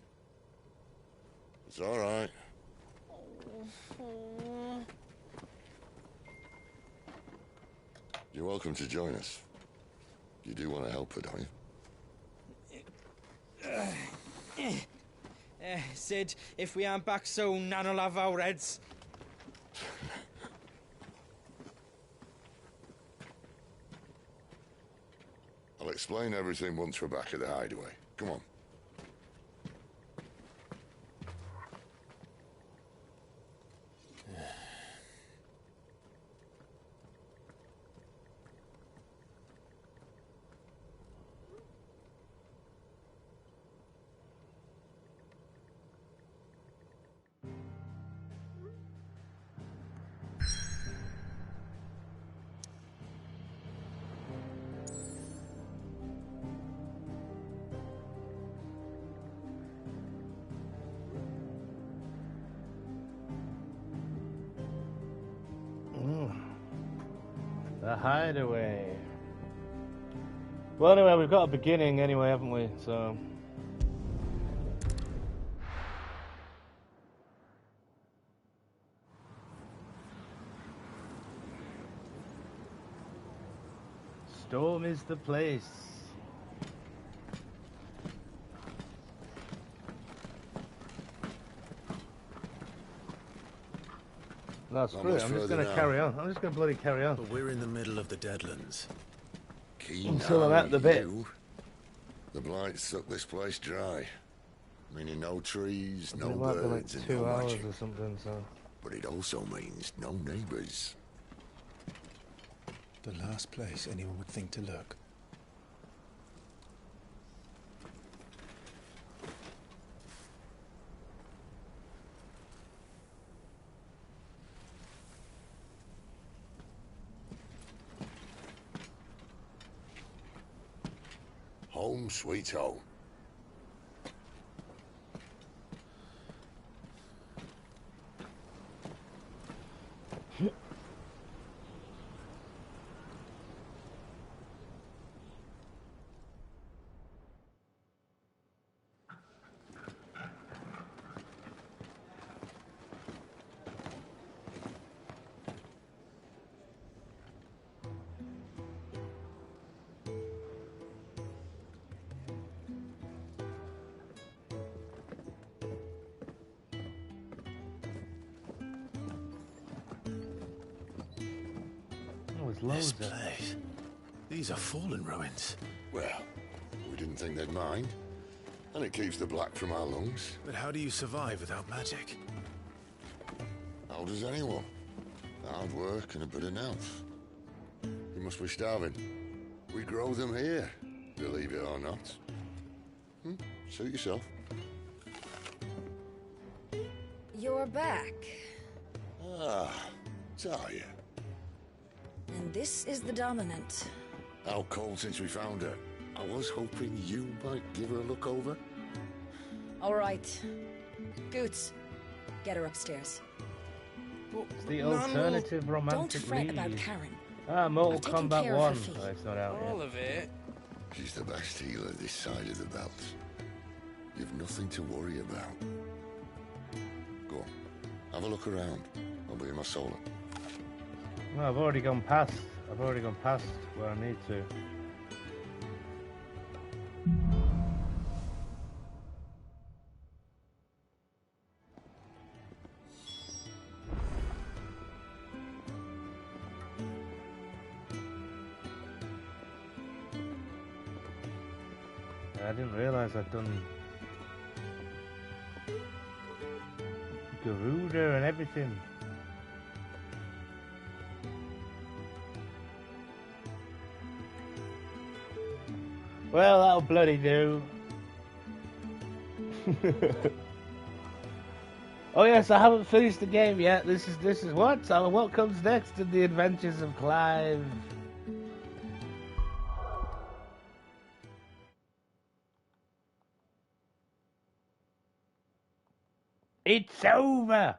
It's all right. You're welcome to join us. You do want to help her, don't you? Sid, if we aren't back soon, Nan'll have our heads. I'll explain everything once we're back at the hideaway. Come on. The hideaway. Well, anyway, we've got a beginning anyway, haven't we? So. Storm is the place. No, screw it. I'm just going to carry on. I'm just going to bloody carry on. But we're in the middle of the Deadlands. Until I'm at the bit. The blight sucked this place dry. Meaning no trees, no It might be birds, like and 2 no hours magic. or something, so. But it also means no neighbours. The last place anyone would think to look. Home sweet home. This place. These are fallen ruins. Well, we didn't think they'd mind. And it keeps the black from our lungs. But how do you survive without magic? How does anyone? Hard work and a bit of nerve. You must be starving. We grow them here, believe it or not. Suit yourself. You're back. Ah, Talia. And this is the Dominant. How cold since we found her. I was hoping you might give her a look over. All right. Goots, get her upstairs. It's the alternative romantic Don't fret lead. about Karen. Ah, Mortal I've taken Kombat care of her 1. feet. Oh, it's not out yet. All of it. She's the best healer this side of the belt. You've nothing to worry about. Go on, have a look around. I'll be in my solar. No, I've already gone past. Where I need to. I didn't realise I'd done Garuda and everything. Well, that'll bloody do. Oh yes, I haven't finished the game yet. This is what? So what comes next in the adventures of Clive? It's over!